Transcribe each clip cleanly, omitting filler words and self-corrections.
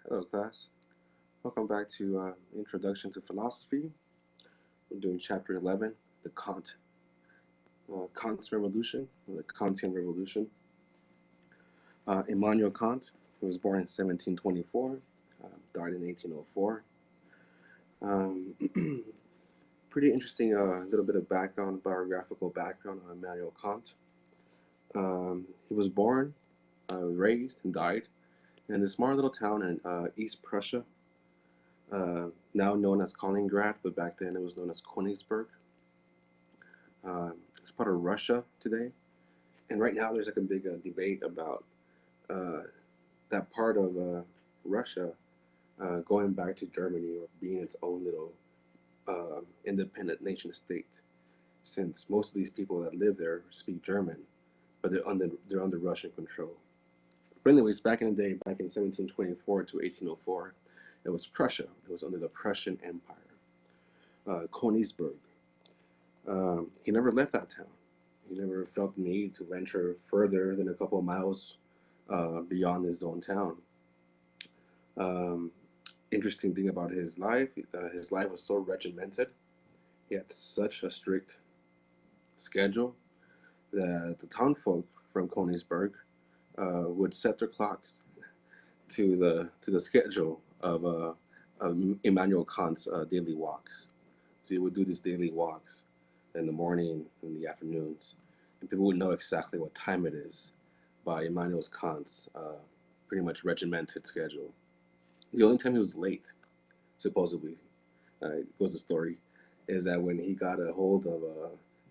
Hello, class. Welcome back to Introduction to Philosophy. We're doing Chapter 11, the Kant's Revolution, or the Kantian Revolution. Immanuel Kant, who was born in 1724, died in 1804. Um, Pretty interesting little bit of biographical background on Immanuel Kant. He was born, raised, and died in a small little town in East Prussia, now known as Kaliningrad, but back then it was known as Königsberg. It's part of Russia today, and right now there's like a big debate about uh, that part of Russia going back to Germany or being its own little independent nation state, since most of these people that live there speak German, but they're under Russian control. But anyways, back in the day, back in 1724 to 1804, it was Prussia. It was under the Prussian Empire. Königsberg. He never left that town. He never felt the need to venture further than a couple of miles beyond his own town. Um, Interesting thing about his life was so regimented. He had such a strict schedule that the townfolk from Königsberg would set their clocks to the schedule of Immanuel Kant's daily walks. So he would do these daily walks in the morning and the afternoons, and people would know exactly what time it is by Immanuel Kant's pretty much regimented schedule. The only time he was late, supposedly, goes the story, is that when he got a hold of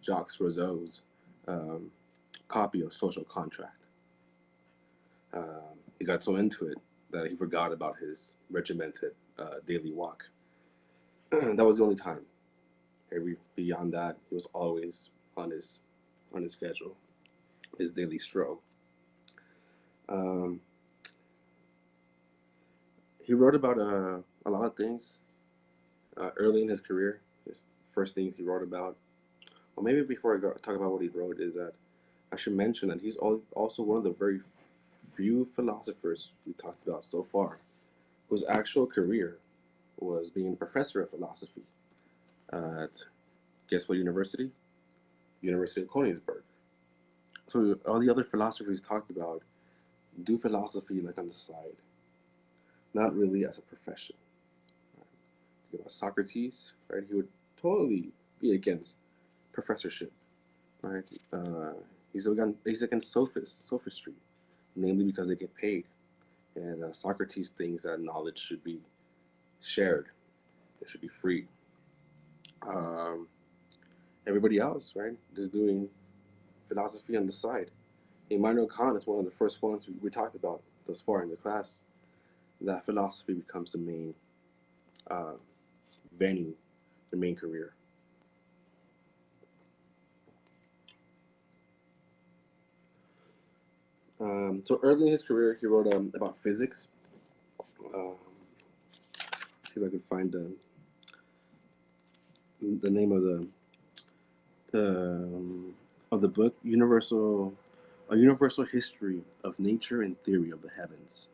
Jacques Rousseau's um, copy of Social Contract. He got so into it that he forgot about his regimented daily walk. That was the only time. Beyond that, he was always on his schedule, his daily stroll. Um, he wrote about a lot of things early in his career. His first things he wrote about, or maybe before talk about what he wrote, is that I should mention that he's also one of the very few philosophers we talked about so far whose actual career was being a professor of philosophy at, guess what university? University of Königsberg. So all the other philosophers talked about do philosophy like on the side, not really as a profession. Right? Think about Socrates, right? He would totally be against professorship, right? He's against sophistry, namely because they get paid. And Socrates thinks that knowledge should be shared, it should be free. Um, Everybody else, right, is doing philosophy on the side. Immanuel Kant is one of the first ones we talked about thus far in the class, that philosophy becomes the main uh, venue, the main career. So early in his career, he wrote about physics. Um, see if I can find the name of the book, A Universal History of Nature and Theory of the Heavens.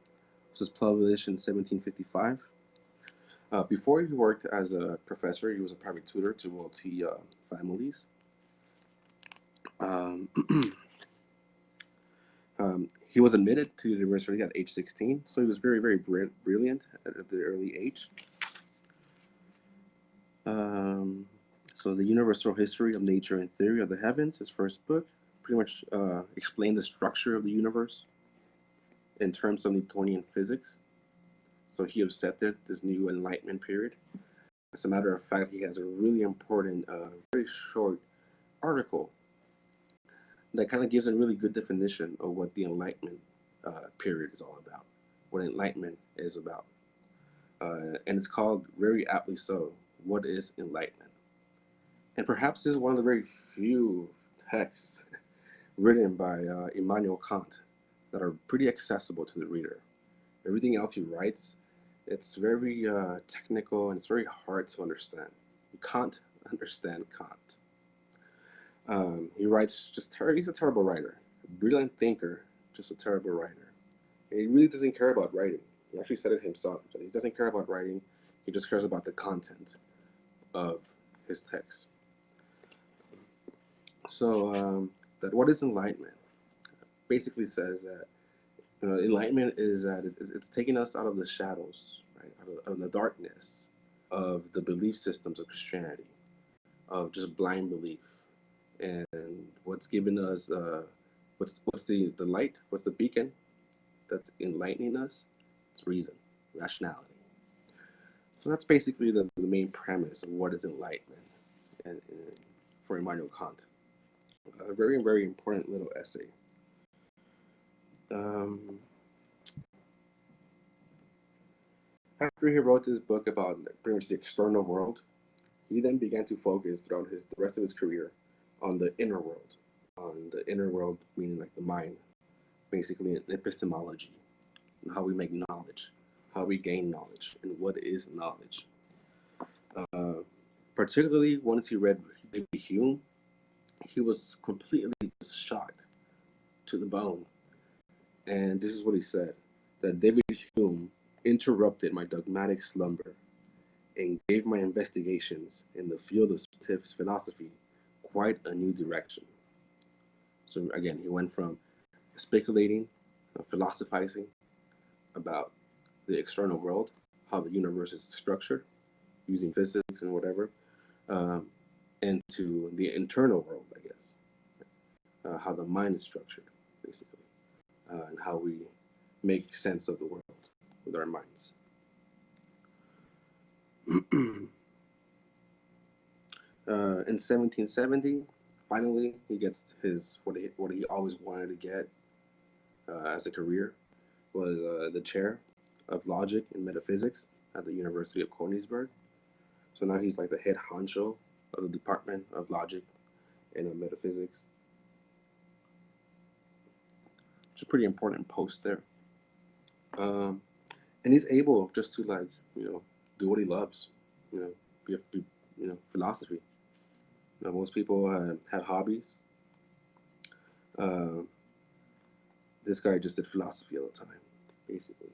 This was published in 1755. Before he worked as a professor, he was a private tutor to wealthy families. Um, he was admitted to the university at age 16, so he was very, very brilliant at the early age. Um, so, The Universal History of Nature and Theory of the Heavens, his first book, pretty much explained the structure of the universe in terms of Newtonian physics. So he upset this new Enlightenment period. As a matter of fact, he has a really important, very short article that kind of gives a really good definition of what the Enlightenment period is all about, what Enlightenment is about. And it's called, very aptly so, What is Enlightenment? And perhaps this is one of the very few texts written by Immanuel Kant that are pretty accessible to the reader. Everything else he writes, it's very technical and it's very hard to understand. You can't understand Kant. He writes he's a terrible writer, a brilliant thinker, just a terrible writer. And he really doesn't care about writing. He actually said it himself. He doesn't care about writing. He just cares about the content of his text. So that what is enlightenment? Basically says that enlightenment is that it's taking us out of the shadows, right, out of the darkness of the belief systems of Christianity, of just blind belief, and what's given us what's the light, what's the beacon that's enlightening us? It's reason, rationality. So that's basically the main premise of what is enlightenment, and for Immanuel Kant. A very, very important little essay. After he wrote this book about pretty much the external world, he then began to focus throughout the rest of his career on the inner world, meaning like the mind, basically in epistemology, and how we make knowledge, how we gain knowledge, and what is knowledge. Particularly once he read David Hume, he was completely shocked to the bone. And this is what he said, that David Hume interrupted my dogmatic slumber and gave my investigations in the field of philosophy quite a new direction. So again, he went from speculating, philosophizing about the external world, how the universe is structured, using physics and whatever, and to the internal world, I guess, how the mind is structured, basically, and how we make sense of the world with our minds. In 1770, finally, he gets his what he always wanted to get as a career was the chair of logic and metaphysics at the University of Königsberg. So now he's like the head honcho of the Department of Logic and Metaphysics. It's a pretty important post there. And he's able just to do what he loves, be philosophy. Most people had hobbies. This guy just did philosophy all the time, basically.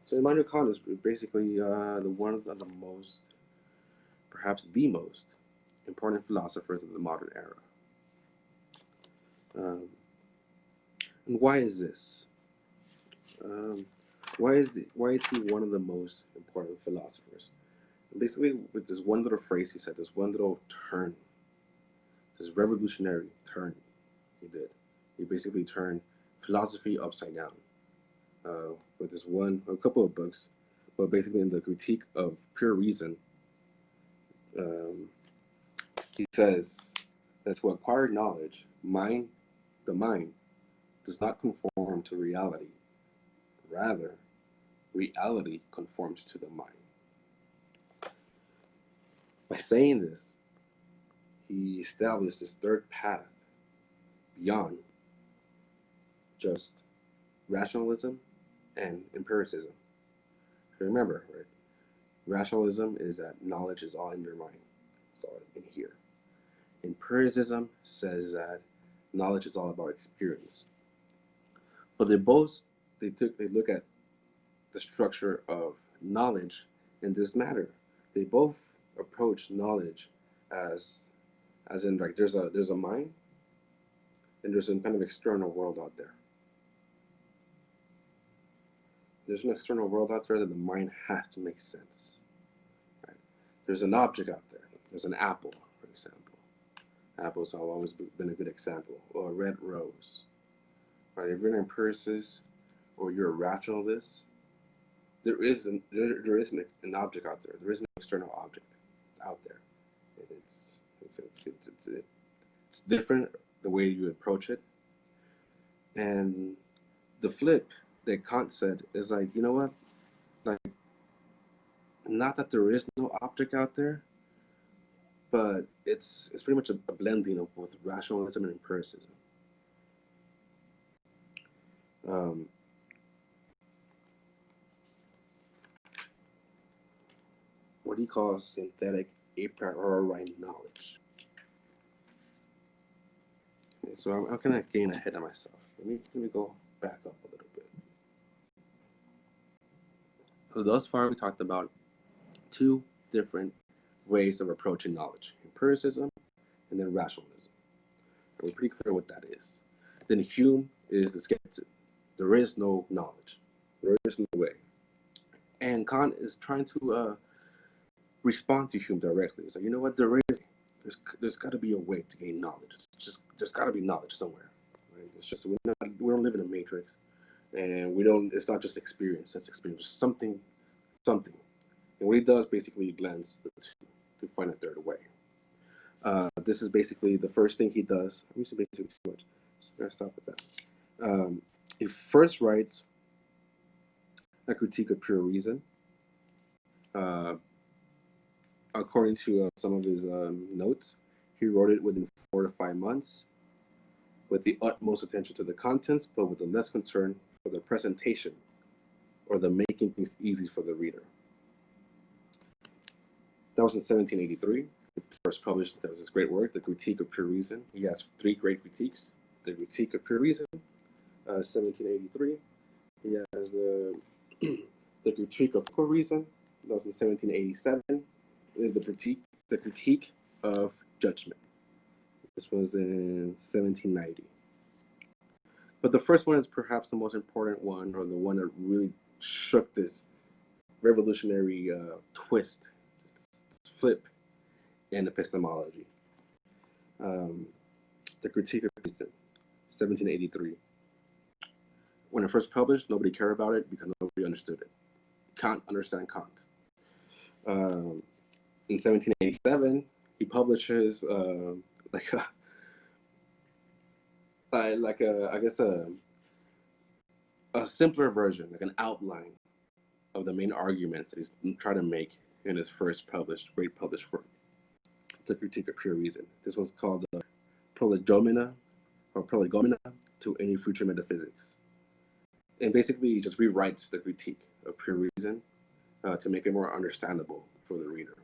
So Immanuel Kant is basically one of the most, perhaps the most important philosophers of the modern era. And why is this? Why is he one of the most important philosophers? And basically, with this one little phrase he said, this one little turn, this revolutionary turn he did. He basically turned philosophy upside down with a couple of books, but basically in the Critique of Pure Reason, he says that to acquire knowledge, the mind does not conform to reality. Rather, reality conforms to the mind. By saying this, he established this third path beyond just rationalism and empiricism. Remember, right? Rationalism is that knowledge is all in your mind. It's all in here. Empiricism says that knowledge is all about experience. But they look at the structure of knowledge in this matter. They both approach knowledge as in like there's a mind and there's a kind of external world out there. There's an external world out there that the mind has to make sense. Right? There's an object out there. There's an apple, for example. Apples have always been a good example. Or a red rose. Right? If you're an empiricist or you're a rationalist, there is an object out there. There is an external object out there. And it's different the way you approach it. And the flip that Kant said is like, you know what? Like, not that there is no object out there, but it's pretty much a blending of both rationalism and empiricism. What he calls synthetic a priori knowledge. Okay, so I'm kind of getting ahead of myself. Let me go back up a little bit. So thus far, we talked about two different ways of approaching knowledge: empiricism and then rationalism. And we're pretty clear what that is. Then Hume is the skeptic. There is no knowledge. There is no way. And Kant is trying to respond to Hume directly. It's like, you know what? There's got to be a way to gain knowledge. There's got to be knowledge somewhere. Right? It's just we don't live in a matrix, and we don't. It's not just experience. That's experience. There's something. And what he does basically, he blends the two to find a third way. This is basically the first thing he does. I'm using basically too much. So I gotta stop with that. He first writes a critique of pure reason. According to some of his notes, he wrote it within 4 to 5 months, with the utmost attention to the contents, but with the less concern for the presentation or the making things easy for the reader. That was in 1783. He first published this great work, The Critique of Pure Reason. He has 3 great critiques. The Critique of Pure Reason, 1783. He has the Critique of Pure Reason. That was in 1787. The Critique of Judgment. This was in 1790. But the first one is perhaps the most important one, or the one that really shook this revolutionary twist, this flip in epistemology. The Critique of Reason, 1783. When it first published, nobody cared about it because nobody understood it. Can't understand Kant. In 1787, he publishes a simpler version, like an outline of the main arguments that he's trying to make in his first great published work, The Critique of Pure Reason. This one's called Prolegomena to Any Future Metaphysics. And basically, he just rewrites the Critique of Pure Reason to make it more understandable for the reader.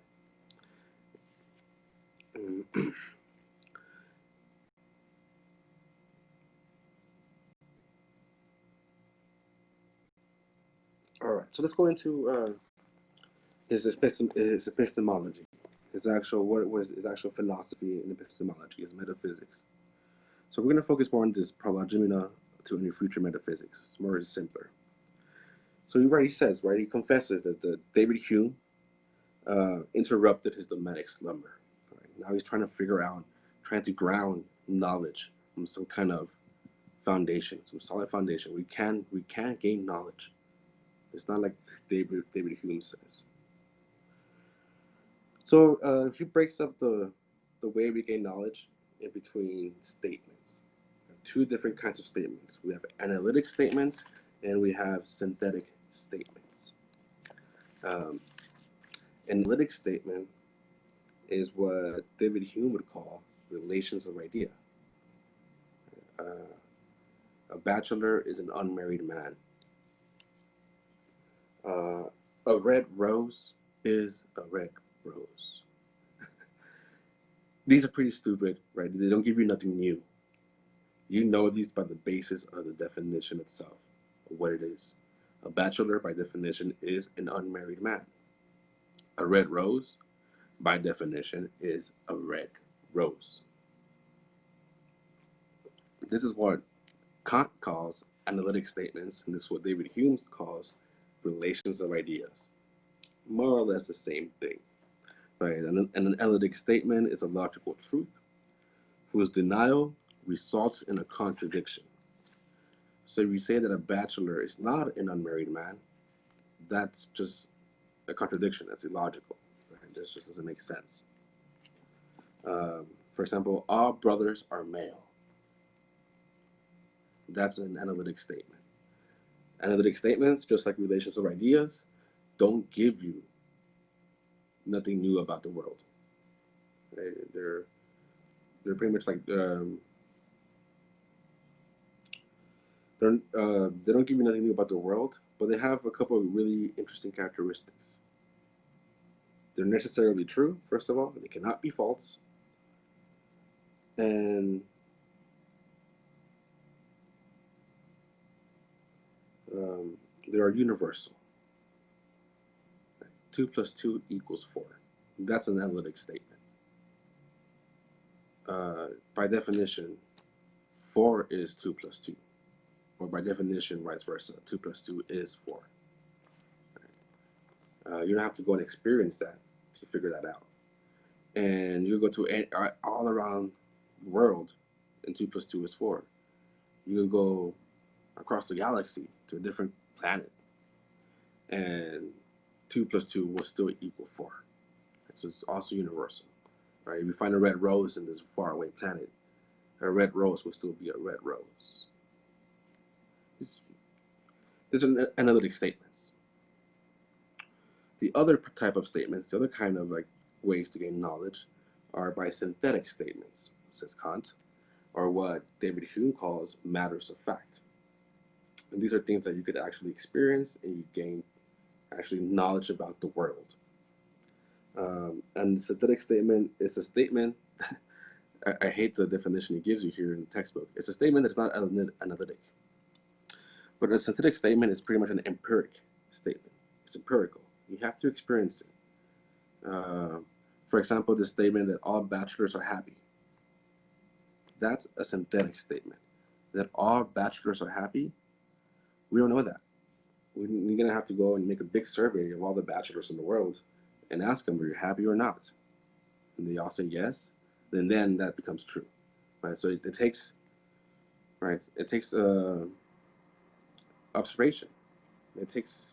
All right, so let's go into his epistemology, his actual philosophy in epistemology, his metaphysics. So we're going to focus more on this prolegomena to any future metaphysics. It's more simpler. So he says, he confesses that David Hume interrupted his domestic slumber. Right? Now he's trying to ground knowledge on some kind of foundation, some solid foundation. We can gain knowledge. It's not like David Hume says. So he breaks up the way we gain knowledge in between statements. Two different kinds of statements. We have analytic statements and we have synthetic statements. Analytic statement is what David Hume would call relations of idea. A bachelor is an unmarried man. A red rose is a red rose. These are pretty stupid, right? They don't give you nothing new. You know these by the basis of the definition itself, of what it is. A bachelor, by definition, is an unmarried man. A red rose, by definition, is a red rose. This is what Kant calls analytic statements, and this is what David Hume calls relations of ideas. More or less the same thing. Right? And an analytic statement is a logical truth whose denial results in a contradiction. So if you say that a bachelor is not an unmarried man, that's just a contradiction. That's illogical. Right? This just doesn't make sense. For example, all brothers are male. That's an analytic statement. Analytic statements, just like relations of ideas, don't give you nothing new about the world. Right? They're pretty much like they don't give you nothing new about the world, but they have a couple of really interesting characteristics. They're necessarily true, first of all. They cannot be false. And they are universal. 2 plus 2 equals 4. That's an analytic statement. By definition, 4 is 2 plus 2. Or by definition, vice versa, 2 plus 2 is 4. You don't have to go and experience that to figure that out. And you go to all around the world, and 2 plus 2 is 4. You can go across the galaxy to a different planet, and 2 plus 2 will still equal 4. So it's also universal. Right? If you find a red rose in this faraway planet, a red rose will still be a red rose. These are analytic statements. The other type of statements, the other kind of ways to gain knowledge, are by synthetic statements, says Kant, or what David Hume calls matters of fact. And these are things that you could actually experience, and you gain actually knowledge about the world. And the synthetic statement is a statement, I hate the definition he gives you here in the textbook. It's a statement that's not analytic. But a synthetic statement is pretty much an empiric statement. It's empirical. You have to experience it. For example, the statement that all bachelors are happy. That's a synthetic statement. That all bachelors are happy, we don't know that. We're going to have to go and make a big survey of all the bachelors in the world and ask them, are you happy or not? And they all say yes, then that becomes true. Right? So it takes observation. It takes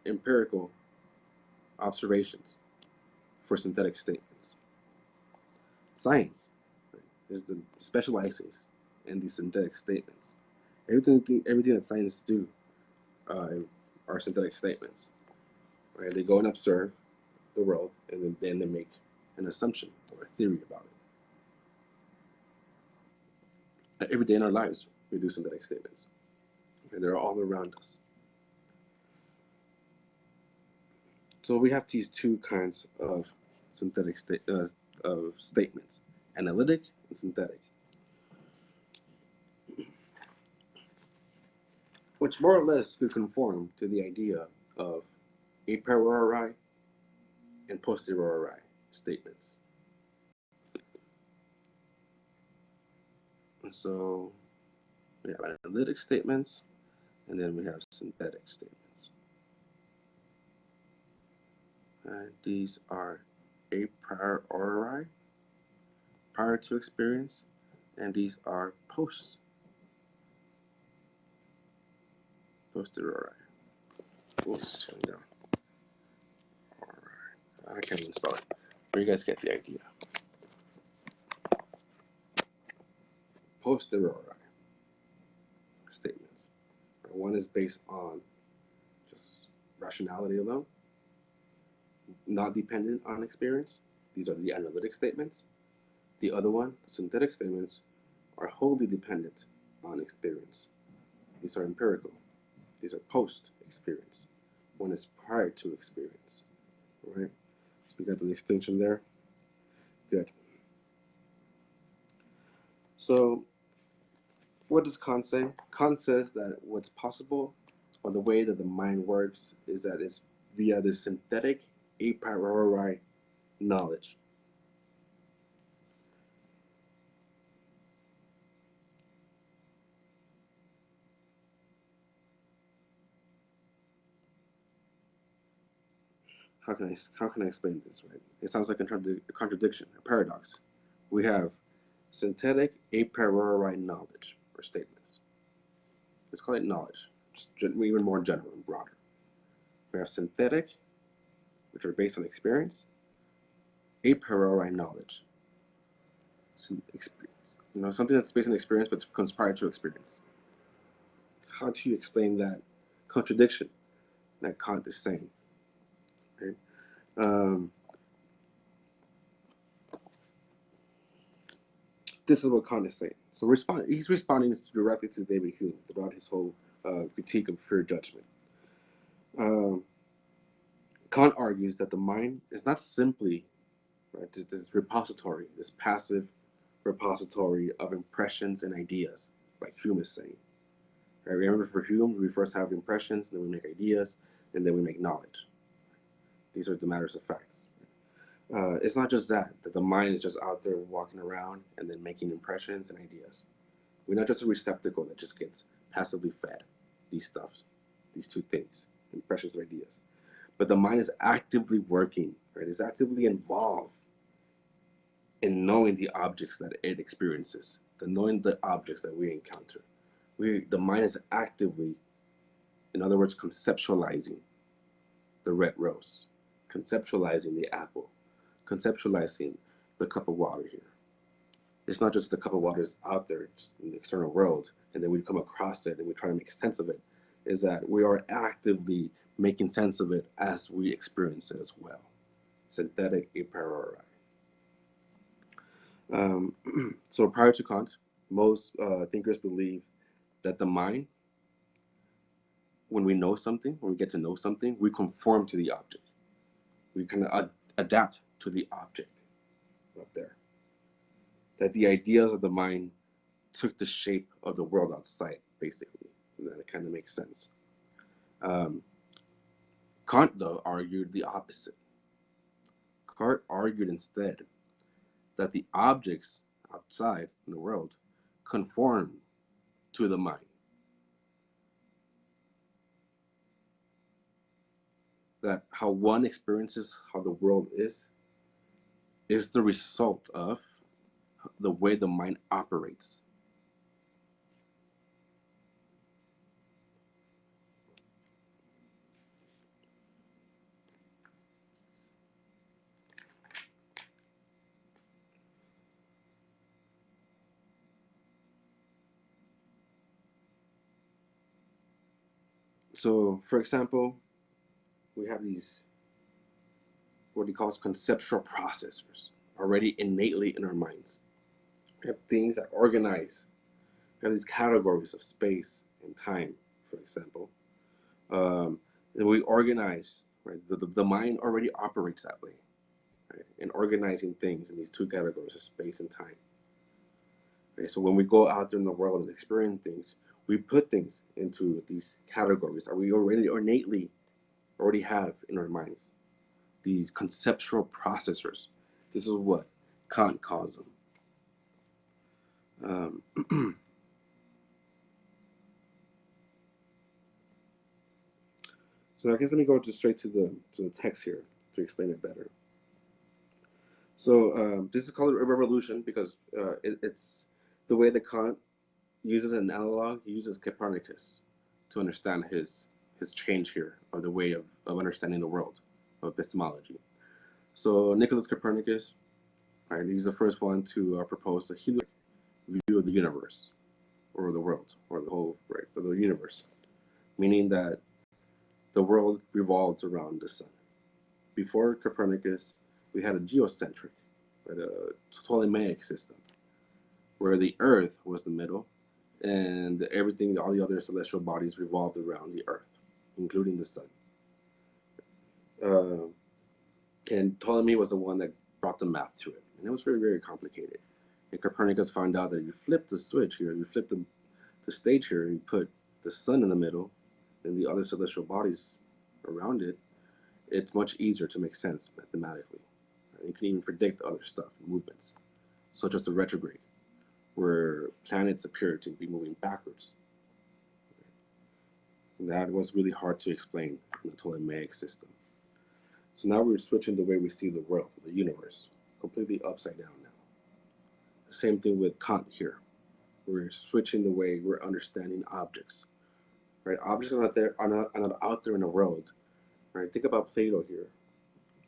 empirical observations for synthetic statements. Science is the specializes in these synthetic statements. Everything that scientists do are synthetic statements. Right? They go and observe the world, and then they make an assumption or a theory about it. Every day in our lives, we do synthetic statements. And they're all around us. So we have these two kinds of synthetic statements, analytic and synthetic, which more or less could conform to the idea of a priori and posteriori statements. And so we have analytic statements, and then we have synthetic statements. These are a priori, prior to experience, and these are posteriori. We'll slow down. Alright, I can't even spell it, but you guys get the idea. Posteriori statements. One is based on just rationality alone, not dependent on experience. These are the analytic statements. The other one, the synthetic statements, are wholly dependent on experience. These are empirical. These are post-experience. One is prior to experience. All right? So we got the distinction there. Good. So what does Kant say? Kant says that what's possible, or the way that the mind works, is that it's via the synthetic a priori knowledge. How can I explain this, right? It sounds like a contradiction, a paradox. We have synthetic a priori knowledge or statements. Let's call it knowledge, just even more general and broader. We have synthetic, which are based on experience, a priori knowledge. Something that's based on experience but comes prior to experience. How do you explain that contradiction that Kant is saying? Right? This is what Kant is saying. So he's responding directly to David Hume about his whole critique of pure judgment. Kant argues that the mind is not simply this repository, this passive repository of impressions and ideas, like Hume is saying. Right? Remember, for Hume, we first have impressions, then we make ideas, and then we make knowledge. These are the matters of facts. It's not just that the mind is just out there walking around and then making impressions and ideas. We're not just a receptacle that just gets passively fed these stuffs, these two things, impressions and ideas. But the mind is actively working, right? It's actively involved in knowing the objects that it experiences, knowing the objects that we encounter. The mind is actively, in other words, conceptualizing the red rose, conceptualizing the apple, conceptualizing the cup of water here. It's not just the cup of water is out there in the external world, and then we come across it and we try to make sense of it. Is that we are actively making sense of it as we experience it as well. Synthetic a priori. So prior to Kant, most thinkers believe that the mind, when we know something, when we get to know something, we conform to the object. We kind of adapt to the object up there. That the ideas of the mind took the shape of the world outside, basically. And that it kind of makes sense. Kant, though, argued the opposite. Kant argued instead that the objects outside in the world conform to the mind. That how one experiences how the world is the result of the way the mind operates. So, for example, we have these, what he calls conceptual processors, already innately in our minds. We have things that organize. We have these categories of space and time, for example. And we organize, right? The mind already operates that way, right? In organizing things in these two categories of space and time. Right? So when we go out there in the world and experience things, we put things into these categories that we already innately already have in our minds. These conceptual processors. This is what Kant calls them. So I guess let me go straight to the text here to explain it better. So this is called a revolution because it's the way that Kant uses an analog. He uses Copernicus to understand his change here, or the way of understanding the world, of epistemology. So Nicholas Copernicus, right, he's the first one to propose a heliocentric view of the universe, or the world, or the whole, right, of the universe, meaning that the world revolves around the sun. Before Copernicus, we had a geocentric, right, a Ptolemaic system, where the Earth was the middle, and everything, all the other celestial bodies revolved around the Earth, including the sun. And Ptolemy was the one that brought the math to it, and it was very, very complicated. And Copernicus found out that you flip the switch here, you flip the stage here, and you put the sun in the middle, and the other celestial bodies around it, it's much easier to make sense mathematically. You can even predict other stuff, movements, such as the retrograde, where planets appear to be moving backwards. And that was really hard to explain in the Ptolemaic system. So now we're switching the way we see the world, the universe, completely upside down now. The same thing with Kant here. We're switching the way we're understanding objects. Right? Objects are not out there in the world. Right? Think about Plato here.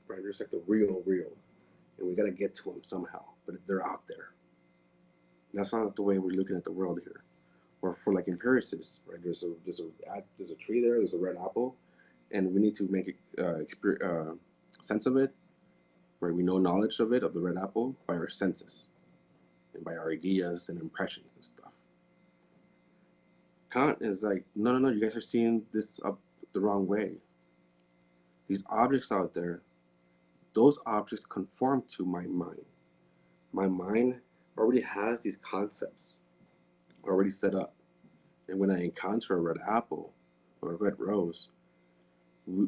Right? There's like the real, and we gotta get to them somehow. But they're out there. That's not the way we're looking at the world here. Or for like empiricists, right? There's a tree there. There's a red apple, and we need to make sense of it. Right? We know knowledge of it, of the red apple, by our senses, and by our ideas and impressions and stuff. Kant is like, no, you guys are seeing this up the wrong way. These objects out there, those objects conform to my mind. My mind already has these concepts already set up. And when I encounter a red apple or a red rose,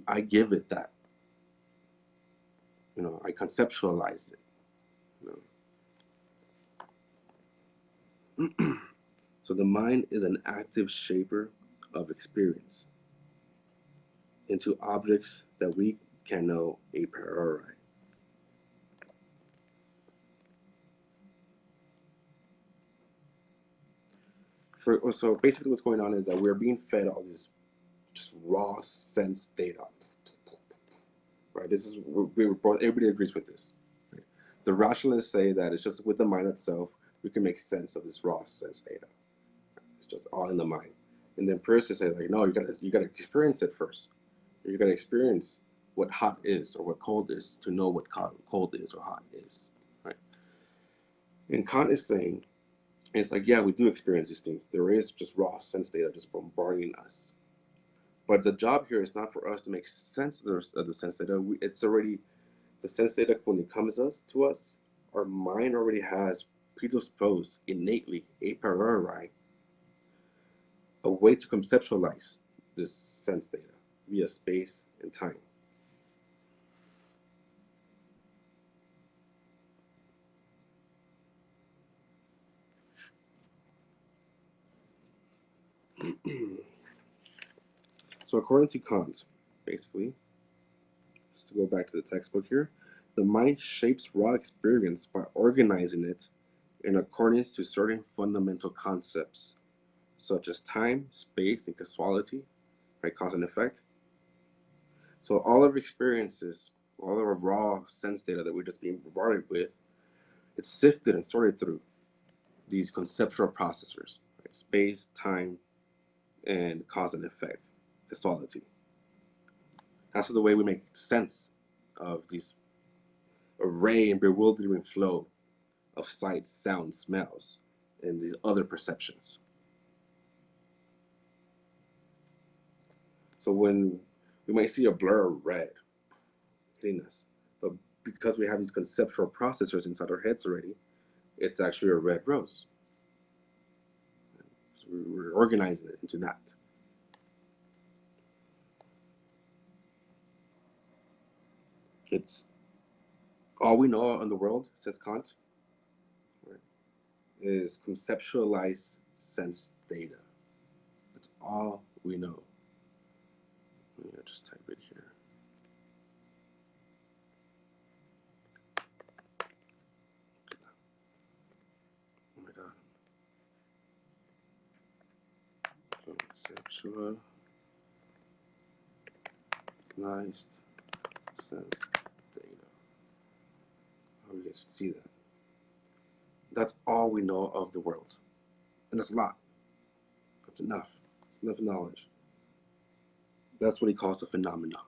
I give it that I conceptualize it. So the mind is an active shaper of experience into objects that we can know a priori. So basically what's going on is that we're being fed all this just raw sense data. Right? This is everybody agrees with this. Right? The rationalists say that it's just with the mind itself we can make sense of this raw sense data. It's just all in the mind. And the empiricists say like, no, you gotta experience it first. You gotta experience what hot is or what cold is to know what cold is or hot is. Right? And Kant is saying it's like, yeah, we do experience these things. There is just raw sense data just bombarding us. But the job here is not for us to make sense of the sense data. It's already the sense data when it comes to us. Our mind already has predisposed innately a priori a way to conceptualize this sense data via space and time. So according to Kant, basically, just to go back to the textbook here, the mind shapes raw experience by organizing it in accordance to certain fundamental concepts, such as time, space, and causality, right, cause and effect. So all of our experiences, all of our raw sense data that we're just being bombarded with, it's sifted and sorted through these conceptual processors, right? Space, time, and cause and effect, causality. That's the way we make sense of these array and bewildering flow of sights, sounds, smells, and these other perceptions. So when we might see a blur of red hitting us, but because we have these conceptual processors inside our heads already, it's actually a red rose. So we're organizing it into that. It's all we know in the world, says Kant, right, is conceptualized sense data. That's all we know. Let me just type it here. Oh my god. Conceptualized sense data. How you guys see that? That's all we know of the world. And that's a lot. That's enough. It's enough knowledge. That's what he calls the phenomena.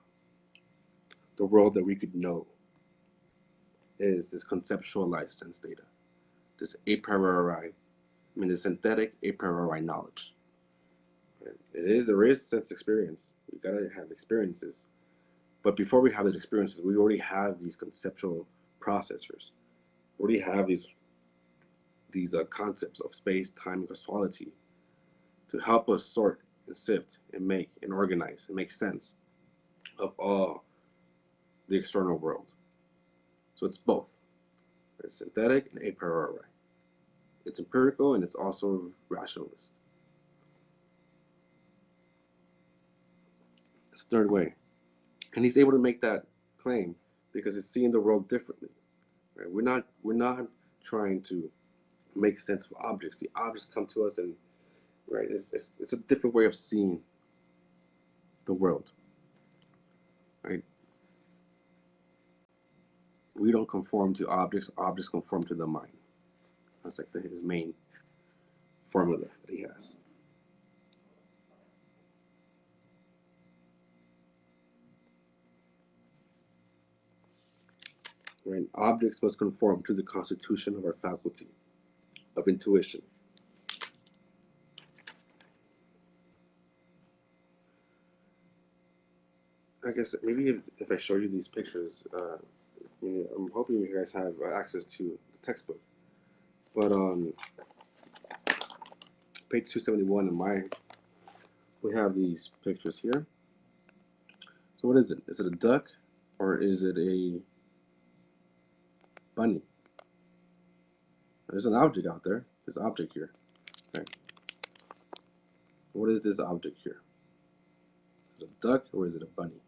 The world that we could know is this conceptualized sense data, this a priori, the synthetic a priori knowledge. There is sense experience. We gotta have experiences. But before we have these experiences, we already have these conceptual processors. We already have these concepts of space, time, and causality to help us sort and sift and make and organize and make sense of all the external world. So it's both. It's synthetic and a priori. It's empirical and it's also rationalist. It's the third way. And he's able to make that claim because he's seeing the world differently. Right? We're not trying to make sense of objects. The objects come to us and right, it's a different way of seeing the world. Right? We don't conform to objects, objects conform to the mind. That's like his main formula that he has. Right? Objects must conform to the constitution of our faculty of intuition. I guess maybe if I show you these pictures, I'm hoping you guys have access to the textbook. But on page 271 in mine, we have these pictures here. So what is it? Is it a duck or is it a bunny. There's an object out there. This object here. Okay. What is this object here? Is it a duck or is it a bunny?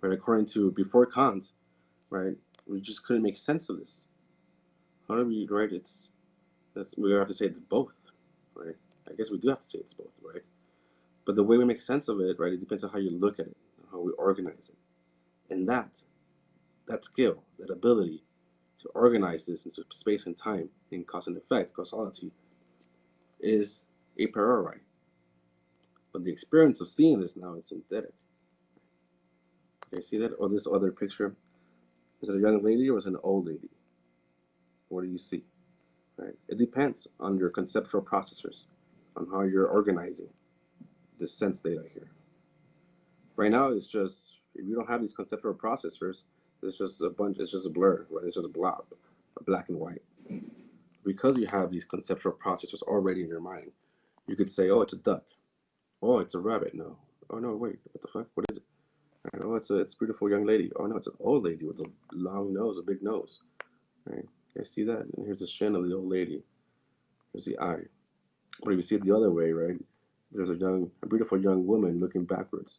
Right, according to before Kant, right, we just couldn't make sense of this. How do we, right? We have to say it's both, right? I guess we do have to say it's both, right? But the way we make sense of it, right, it depends on how you look at it, how we organize it, and that skill, that ability to organize this into space and time in cause and effect, causality, is a priori. But the experience of seeing this now is synthetic. Okay, see that? Or this other picture, is it a young lady or is it an old lady? What do you see? Right? It depends on your conceptual processors, on how you're organizing this sense data here. Right now, it's just, if you don't have these conceptual processors, it's just a bunch, it's just a blur, right? It's just a blob, a black and white. Because you have these conceptual processors already in your mind, you could say, oh, it's a duck. Oh, it's a rabbit. No. Oh, no, wait, what the fuck? What is it? Right? Oh, it's a beautiful young lady. Oh, no, it's an old lady with a long nose, a big nose. Right? You guys see that? And here's the chin of the old lady. Here's the eye. But if you see it the other way, right? There's a beautiful young woman looking backwards.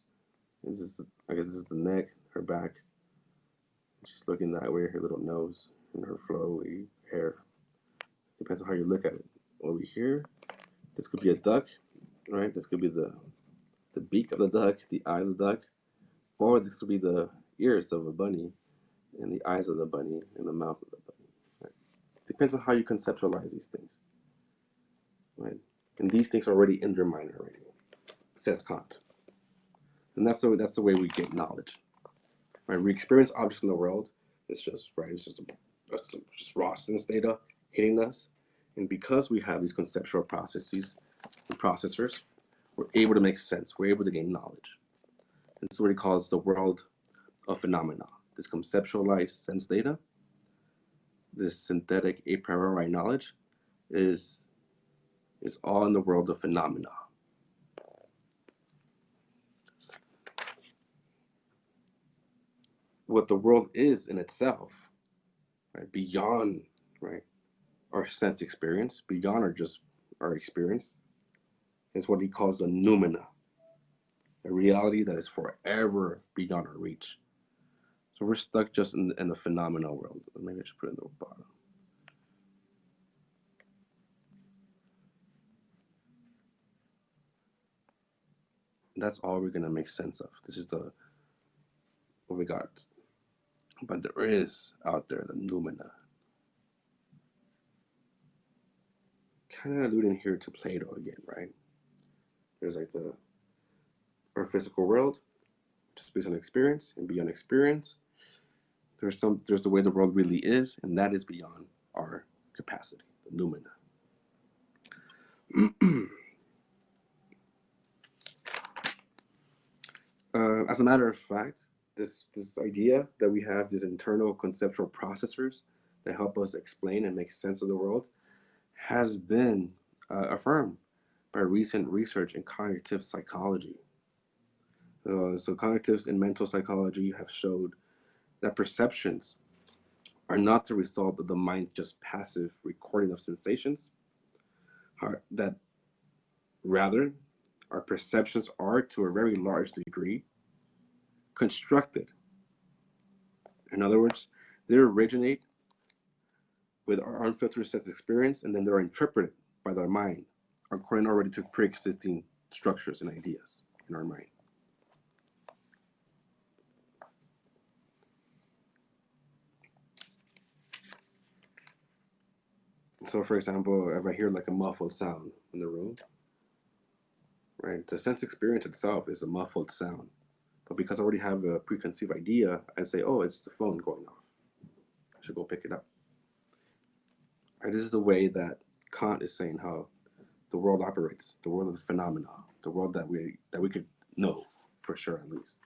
I guess this is the neck, her back. She's looking that way, her little nose, and her flowy hair. Depends on how you look at it. Over here, this could be a duck, right? This could be the beak of the duck, the eye of the duck, or this could be the ears of a bunny, and the eyes of the bunny, and the mouth of the bunny. Right? Depends on how you conceptualize these things, right? And these things are already in your mind already, says Kant. And that's the way we get knowledge. Right? We experience objects in the world. It's just right. It's just raw sense data hitting us, and because we have these conceptual processes and processors, we're able to make sense. We're able to gain knowledge. And this is what he calls the world of phenomena. This conceptualized sense data, this synthetic a priori knowledge, is all in the world of phenomena. What the world is in itself, right, beyond, right, our sense experience, beyond our experience, is what he calls the noumena, a reality that is forever beyond our reach. So we're stuck just in the phenomenal world. Maybe I should put it in the bottom. That's all we're gonna make sense of. This is what we got. But there is out there the noumena. Kind of alluding here to Plato again, right? There's like our physical world, which is based on experience, and beyond experience, there's the way the world really is, and that is beyond our capacity, the noumena. As a matter of fact, this idea that we have these internal conceptual processors that help us explain and make sense of the world has been affirmed by recent research in cognitive psychology. So cognitives in mental psychology have showed that perceptions are not the result of the mind's just passive recording of sensations, that rather our perceptions are, to a very large degree, constructed. In other words, they originate with our unfiltered sense experience, and then they're interpreted by the mind according already to pre-existing structures and ideas in our mind. So, for example, if I hear like a muffled sound in the room, right, the sense experience itself is a muffled sound. But because I already have a preconceived idea, I say, oh, it's the phone going off. I should go pick it up. Right, this is the way that Kant is saying how the world operates, the world of the phenomena, the world that we could know for sure at least,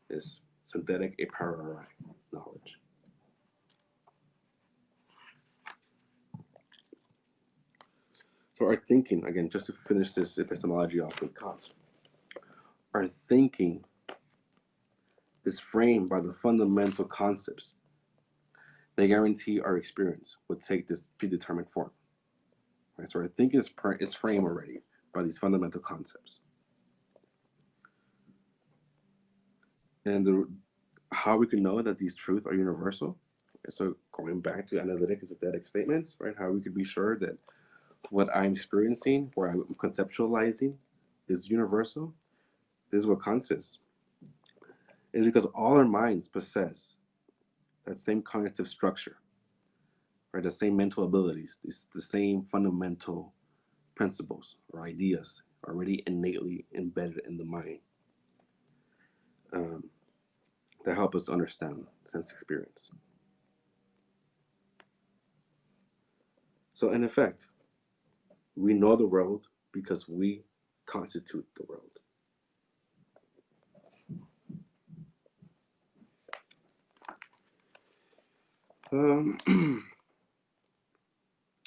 is synthetic a priori knowledge. So our thinking, again, just to finish this epistemology off with Kant, our thinking is framed by the fundamental concepts that guarantee our experience would take this predetermined form. Right? So our thinking is framed already by these fundamental concepts. And how we can know that these truths are universal. So going back to analytic and synthetic statements, right? How we could be sure that what I'm experiencing, what I'm conceptualizing, is universal. This is what Kant says. Is because all our minds possess that same cognitive structure, right? The same mental abilities, the same fundamental principles or ideas already innately embedded in the mind that help us understand sense experience. So in effect, we know the world because we constitute the world.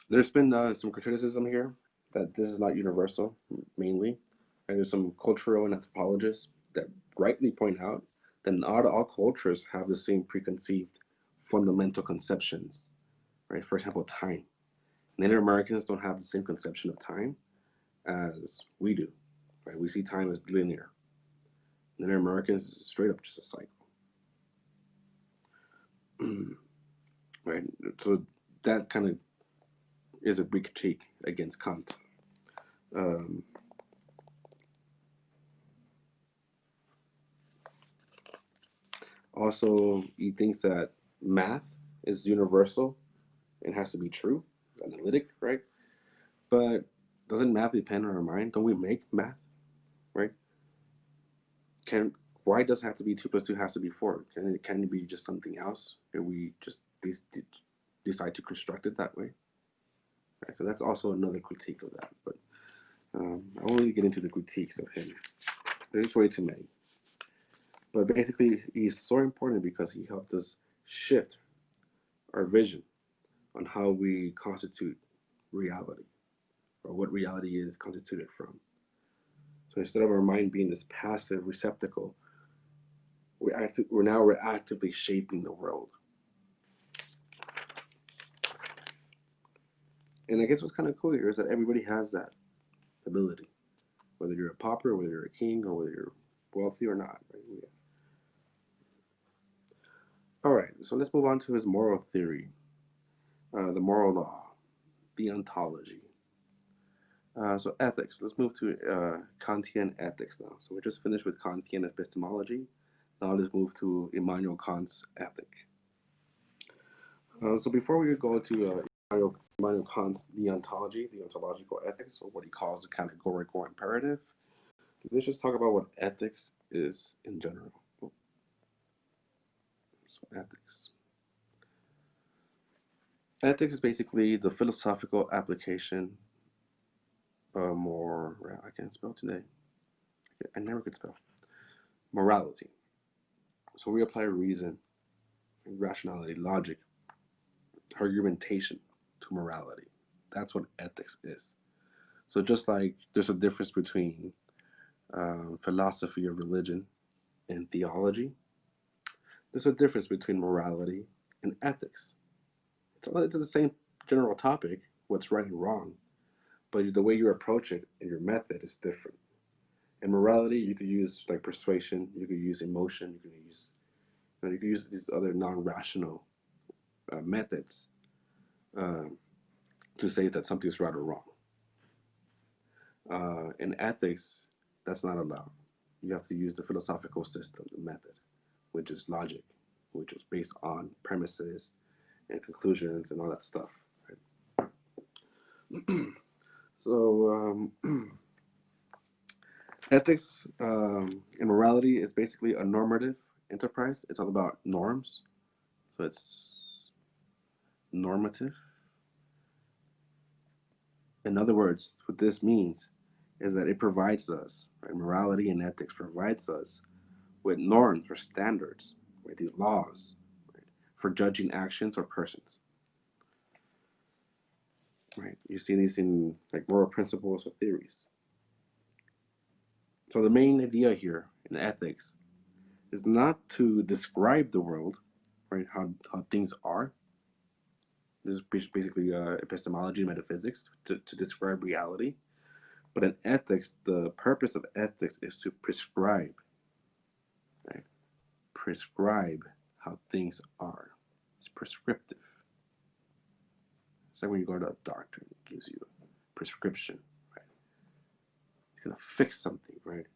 There's been some criticism here that this is not universal, mainly. And there's some cultural and anthropologists that rightly point out that not all cultures have the same preconceived fundamental conceptions, right? For example, time. Native Americans don't have the same conception of time as we do, right? We see time as linear. Native Americans is straight up just a cycle. Right? So that kind of is a big critique against Kant. Also, he thinks that math is universal and has to be true, analytic, right? But doesn't math depend on our mind? Don't we make math, right? Why does it have to be 2 plus 2 has to be 4? Can it be just something else? And we just decide to construct it that way? Right, so that's also another critique of that. But I won't really get into the critiques of him. There's way too many. But basically, he's so important because he helped us shift our vision on how we constitute reality, or what reality is constituted from. So instead of our mind being this passive receptacle, we're actively shaping the world. And I guess what's kind of cool here is that everybody has that ability, whether you're a pauper, whether you're a king, or whether you're wealthy or not. Right? Yeah. All right, so let's move on to his moral theory, the moral law, the ontology. So ethics. Let's move to Kantian ethics now. So we just finished with Kantian epistemology. Now let's move to Immanuel Kant's ethic. So before we go to Immanuel Kant's the ontology, the ontological ethics, or what he calls the categorical imperative, let's just talk about what ethics is in general. So ethics. Ethics is basically the philosophical application I can't spell today. I never could spell. Morality. So we apply reason, rationality, logic, argumentation to morality. That's what ethics is. So just like there's a difference between philosophy of religion and theology, there's a difference between morality and ethics. It's the same general topic, what's right and wrong, but the way you approach it and your method is different. In morality, you could use like persuasion, you could use emotion, you could use these other non-rational methods to say that something is right or wrong. In ethics, that's not allowed. You have to use the philosophical system, the method, which is logic, which is based on premises and conclusions and all that stuff. Right? So ethics and morality is basically a normative enterprise. It's all about norms. So it's normative. In other words, what this means is that it provides us, right, morality and ethics provides us with norms or standards, right, these laws, right, for judging actions or persons. Right, you see these in like moral principles or theories. So the main idea here in ethics is not to describe the world, right? How things are. This is basically epistemology and metaphysics to describe reality. But in ethics, the purpose of ethics is to prescribe, right? Prescribe how things are. It's prescriptive. It's like when you go to a doctor and it gives you a prescription, right? It's gonna fix something, right?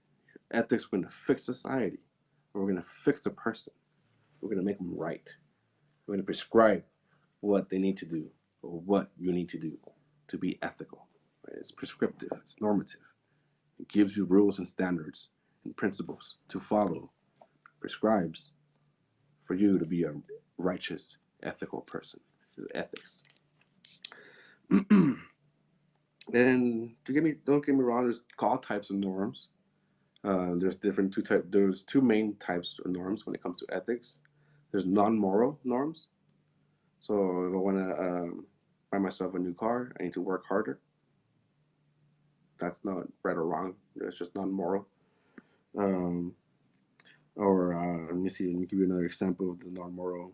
Ethics, we're gonna fix society. Or we're gonna fix a person. We're gonna make them right. We're gonna prescribe what they need to do or what you need to do to be ethical. Right? It's prescriptive. It's normative. It gives you rules and standards and principles to follow. Prescribes for you to be a righteous, ethical person. This is ethics. And don't get me wrong, there's all types of norms. There's two main types of norms when it comes to ethics. There's non-moral norms. So if I want to buy myself a new car, I need to work harder. That's not right or wrong. It's just non-moral. Let me see. Let me give you another example of the non-moral.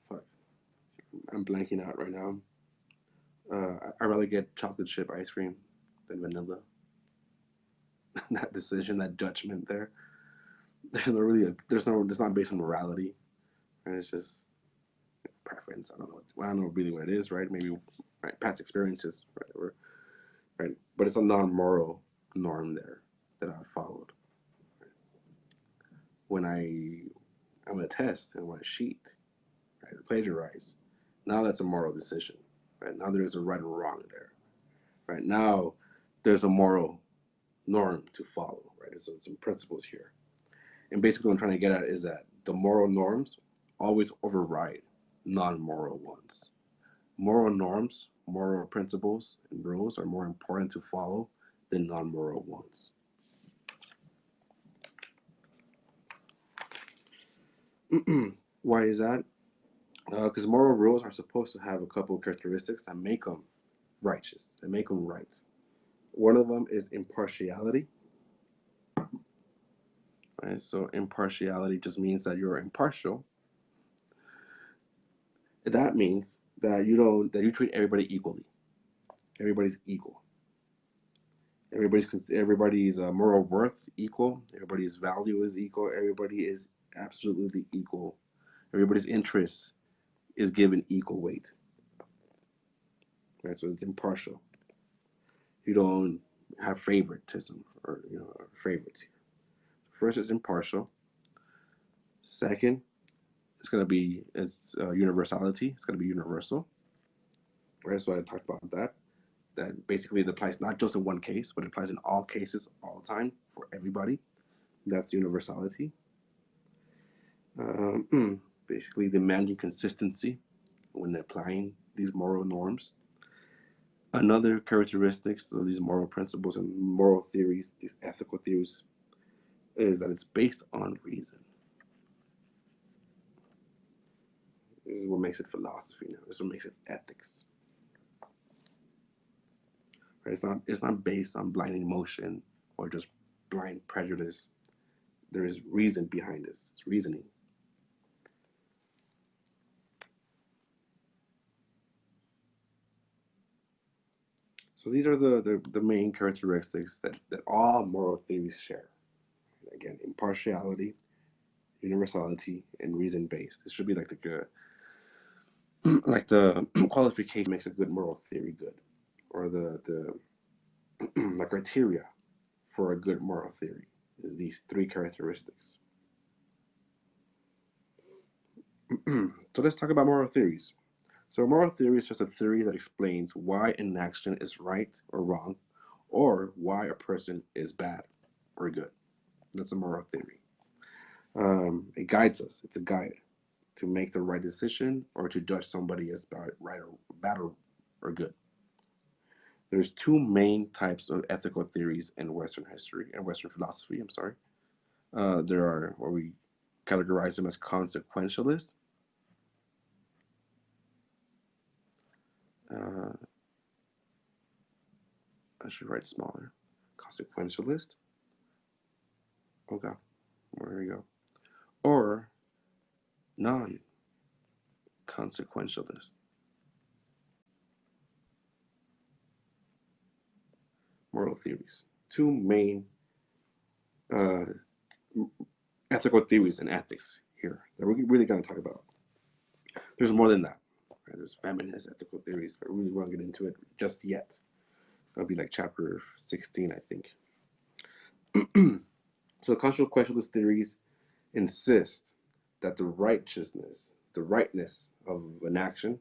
Fuck. I'm blanking out right now. I'd rather get chocolate chip ice cream than vanilla. That decision, that judgment there. It's not based on morality. And it's just preference. I don't know really what it is, right? Maybe right, past experiences, right? Right? But it's a non-moral norm there that I've followed. When I'm a test and when I cheat, right, plagiarize, now that's a moral decision, right? Now there's a right and wrong there, right? Now there's a moral norm to follow, right? So some principles here, and basically what I'm trying to get at is that the moral norms always override non-moral ones. Moral norms, moral principles, and rules are more important to follow than non-moral ones. Why is that? Because moral rules are supposed to have a couple of characteristics that make them righteous, that make them right. One of them is impartiality. Right? So impartiality just means that you're impartial. That means that you treat everybody equally. Everybody's equal. Everybody's moral worth equal. Everybody's value is equal. Everybody is absolutely equal. Everybody's interest is given equal weight. Right, so it's impartial. You don't have favoritism or favorites here. First, it's impartial. Second, it's universality. It's gonna be universal. Right, so I talked about that. That basically it applies not just in one case, but it applies in all cases, all the time, for everybody. That's universality. Basically demanding consistency when applying these moral norms. Another characteristics of these moral principles and moral theories, these ethical theories, is that it's based on reason. This is what makes it philosophy now. This is what makes it ethics. Right? It's not based on blind emotion or just blind prejudice. There is reason behind this. It's reasoning. So these are the main characteristics that all moral theories share. Again, impartiality, universality, and reason-based. This should be like the qualification makes a good moral theory good, or the criteria for a good moral theory is these three characteristics. So let's talk about moral theories. So a moral theory is just a theory that explains why an action is right or wrong, or why a person is bad or good. That's a moral theory. It guides us. It's a guide to make the right decision or to judge somebody as right or bad or good. There's two main types of ethical theories in Western history and Western philosophy. I'm sorry. There are what we categorize them as consequentialist I should write smaller. Consequentialist. Oh God, where we go? Or non-consequentialist. Moral theories. Two main ethical theories in ethics here that we're really going to talk about. There's more than that. Right? There's feminist ethical theories, but we really won't get into it just yet. That'll be like chapter 16, I think. So consequentialist theories insist that the righteousness, the rightness of an action,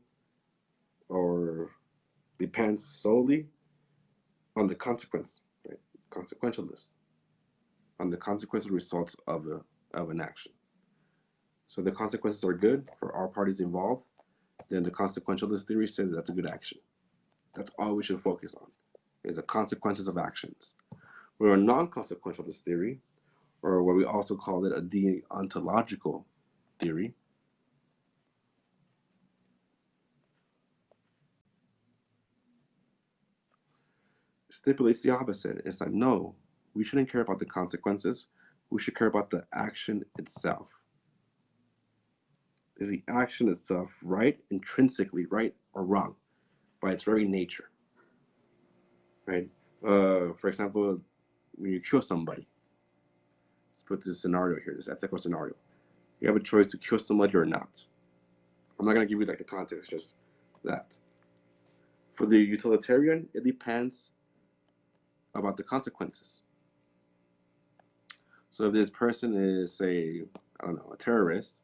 or depends solely on the consequence, right? Consequentialist, on the consequential results of an action. So the consequences are good for all parties involved, then the consequentialist theory says that's a good action. That's all we should focus on, is the consequences of actions. Where a non-consequentialist theory, or what we also call it a deontological theory, stipulates the opposite. It's like, no, we shouldn't care about the consequences. We should care about the action itself. Is the action itself right, intrinsically right or wrong by its very nature? Right? For example, when you kill somebody, let's put this scenario here, this ethical scenario. You have a choice to kill somebody or not. I'm not going to give you like the context, just that. For the utilitarian, it depends about the consequences. So if this person is, say, I don't know, a terrorist,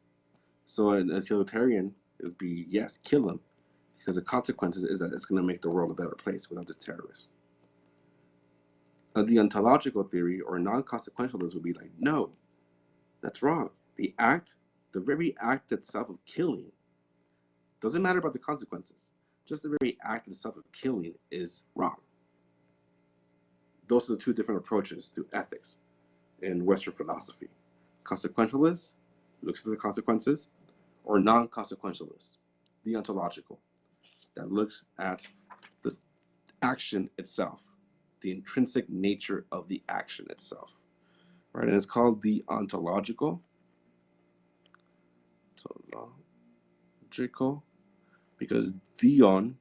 so a utilitarian is be, yes, kill him, because the consequences is that it's going to make the world a better place without this terrorist. The ontological theory or non-consequentialist would be like, no, that's wrong. The very act itself of killing, doesn't matter about the consequences. Just the very act itself of killing is wrong. Those are the two different approaches to ethics in Western philosophy. Consequentialist looks at the consequences, or non-consequentialist, the ontological, that looks at the action itself, the intrinsic nature of the action itself. Right? And it's called the ontological. So logical, because theon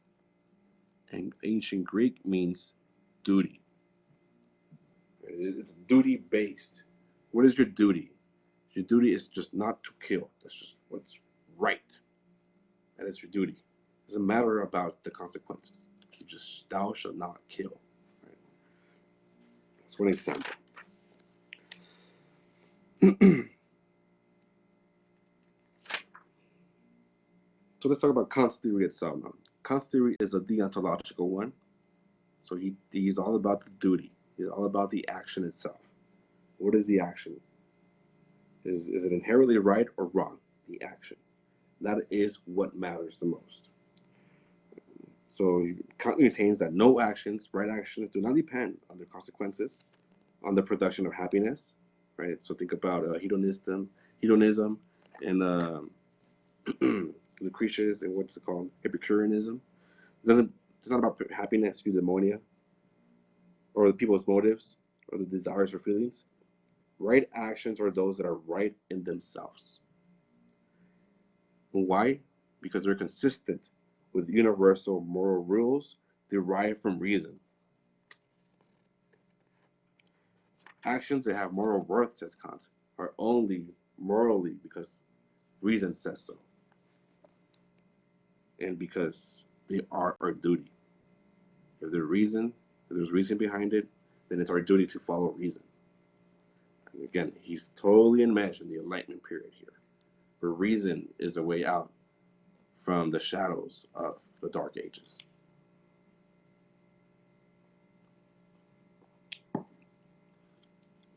in ancient Greek means duty. It's duty based. What is your duty? Your duty is just not to kill. That's just what's right. That is your duty. It doesn't matter about the consequences. You just, thou shalt not kill. Right? That's one example. So let's talk about Kant's theory itself now. Kant's theory is a deontological one. So he's all about the duty. He's all about the action itself. What is the action? Is it inherently right or wrong? The action. That is what matters the most. So Kant maintains that no actions, right actions, do not depend on their consequences, on the production of happiness, right? So think about hedonism, and Lucretius, and what's it called, Epicureanism. It's not about happiness, eudaimonia, or the people's motives, or the desires or feelings. Right actions are those that are right in themselves. And why? Because they're consistent with universal moral rules derived from reason. Actions that have moral worth, says Kant, are only morally because reason says so, and because they are our duty. If there's reason behind it, then it's our duty to follow reason. And again, he's totally enmeshed in the Enlightenment period here, where reason is the way out from the shadows of the Dark Ages.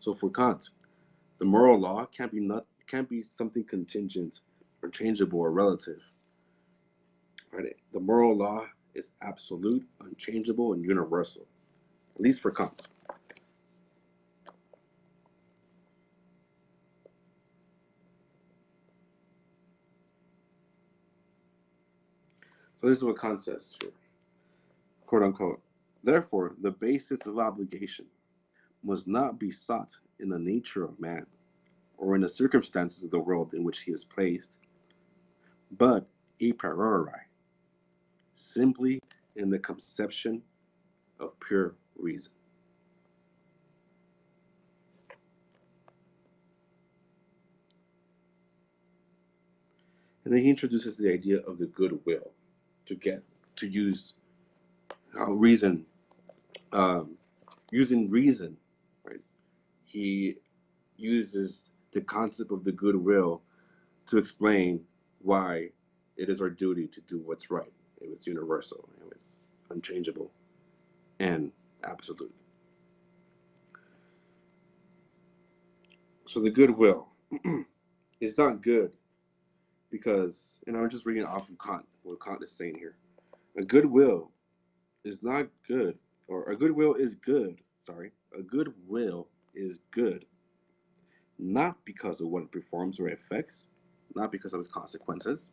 So for Kant, the moral law can't be something contingent or changeable or relative. Right? The moral law is absolute, unchangeable, and universal, at least for Kant. So this is what Kant says here. quote unquote. Therefore, the basis of obligation must not be sought in the nature of man or in the circumstances of the world in which he is placed, but a priori, simply in the conception of pure reason. And then he introduces the idea of the goodwill to use reason, using reason, right? He uses the concept of the goodwill to explain why it is our duty to do what's right. If it's universal, if it's unchangeable, and absolute. So the goodwill is not good because, and I'm just reading off of Kant, what Kant is saying here. A goodwill is not good, or a goodwill is good, sorry, a goodwill is good, not because of what it performs or affects, not because of its consequences,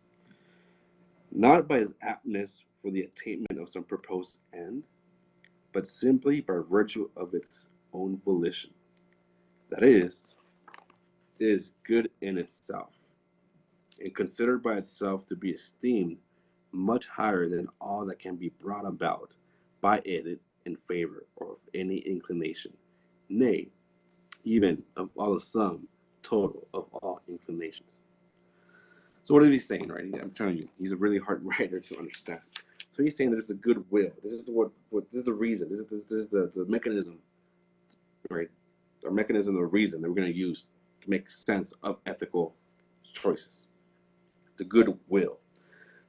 not by its aptness for the attainment of some proposed end, but simply by virtue of its own volition. That is, it is good in itself, and considered by itself to be esteemed much higher than all that can be brought about by it in favor of any inclination, nay, even of all the sum total of all inclinations. So what is he saying, right? I'm telling you, he's a really hard writer to understand. So he's saying that there's a goodwill. This is this is the reason. This is the mechanism, right? Our mechanism of reason that we're going to use to make sense of ethical choices. The goodwill,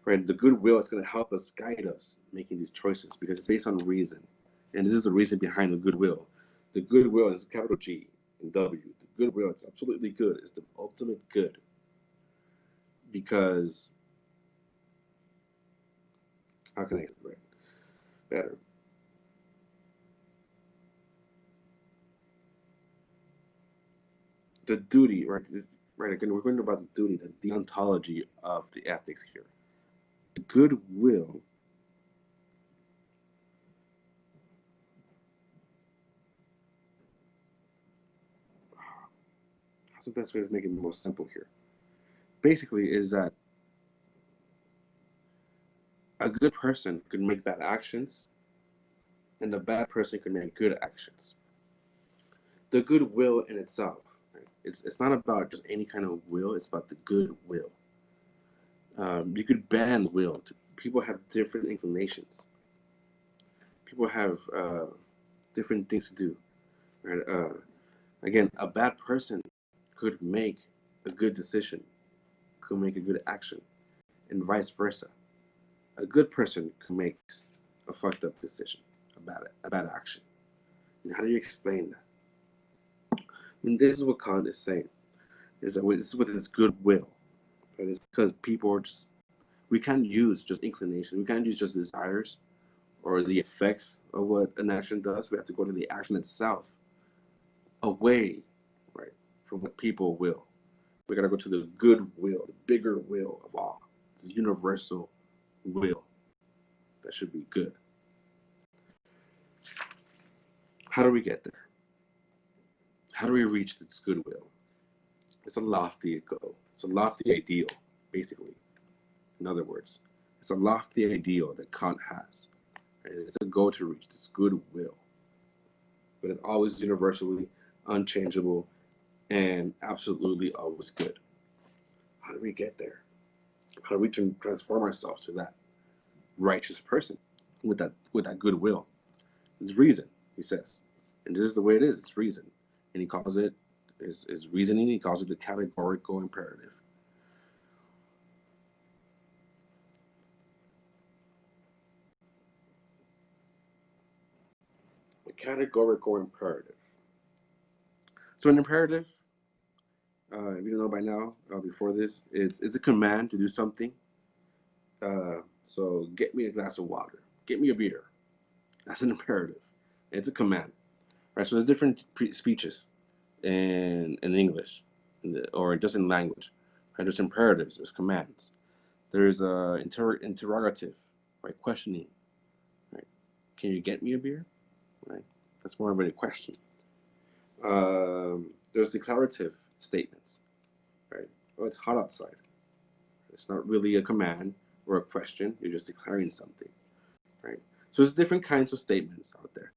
right? The goodwill is going to help us, guide us making these choices because it's based on reason, and this is the reason behind the goodwill. The goodwill is capital G and W. The goodwill, it's absolutely good. It's the ultimate good because how can I explain it better? The duty, right? Again, we're going about the duty, the ontology of the ethics here. The goodwill how's the best way to make it more simple here? Basically, is that a good person could make bad actions, and a bad person could make good actions. The goodwill in itself, right? It's not about just any kind of will. It's about the goodwill. You could ban will. People have different inclinations. People have different things to do. Right? Again, a bad person could make a good decision, could make a good action, and vice versa. A good person could make a fucked up decision, a bad action. And how do you explain that? I mean, this is what Kant is saying. Is that this is what is goodwill. Right? It's because people are just we can't use just inclinations. We can't use just desires or the effects of what an action does. We have to go to the action itself, away, right, from what people will. We gotta go to the good will, the bigger will of all, this universal will that should be good. How do we get there? How do we reach this goodwill? It's a lofty goal. It's a lofty ideal, basically. In other words, it's a lofty ideal that Kant has. Right? It's a goal to reach this goodwill, but it's always universally unchangeable and absolutely always good. How do we get there? How do we transform ourselves to that righteous person with that goodwill? It's reason, he says, and this is the way it is. It's reason, and he calls it is reasoning. He calls it the categorical imperative. The categorical imperative. So an imperative, if you don't know by now, before this, it's a command to do something. So get me a glass of water. Get me a beer. That's an imperative. It's a command, right? So there's different speeches in English, or just in language. Right? There's imperatives. There's commands. There's interrogative, right? Questioning, right? Can you get me a beer? Right? That's more of a question. There's declarative statements, right? Oh, it's hot outside. It's not really a command or a question. You're just declaring something, right? So there's different kinds of statements out there.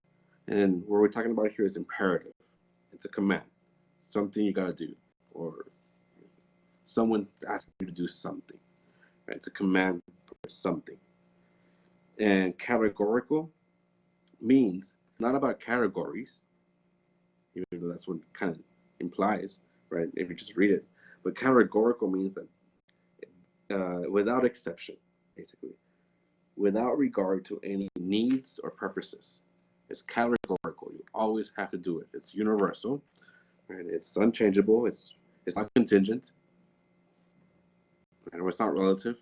And what we're talking about here is imperative. It's a command, something you gotta do, or someone asking you to do something. Right? It's a command for something. And categorical means not about categories, even though that's what it kind of implies, right? If you just read it. But categorical means that without exception, basically, without regard to any needs or purposes. It's categorical. You always have to do it. It's universal, right? It's unchangeable. It's not contingent, and it's not relative.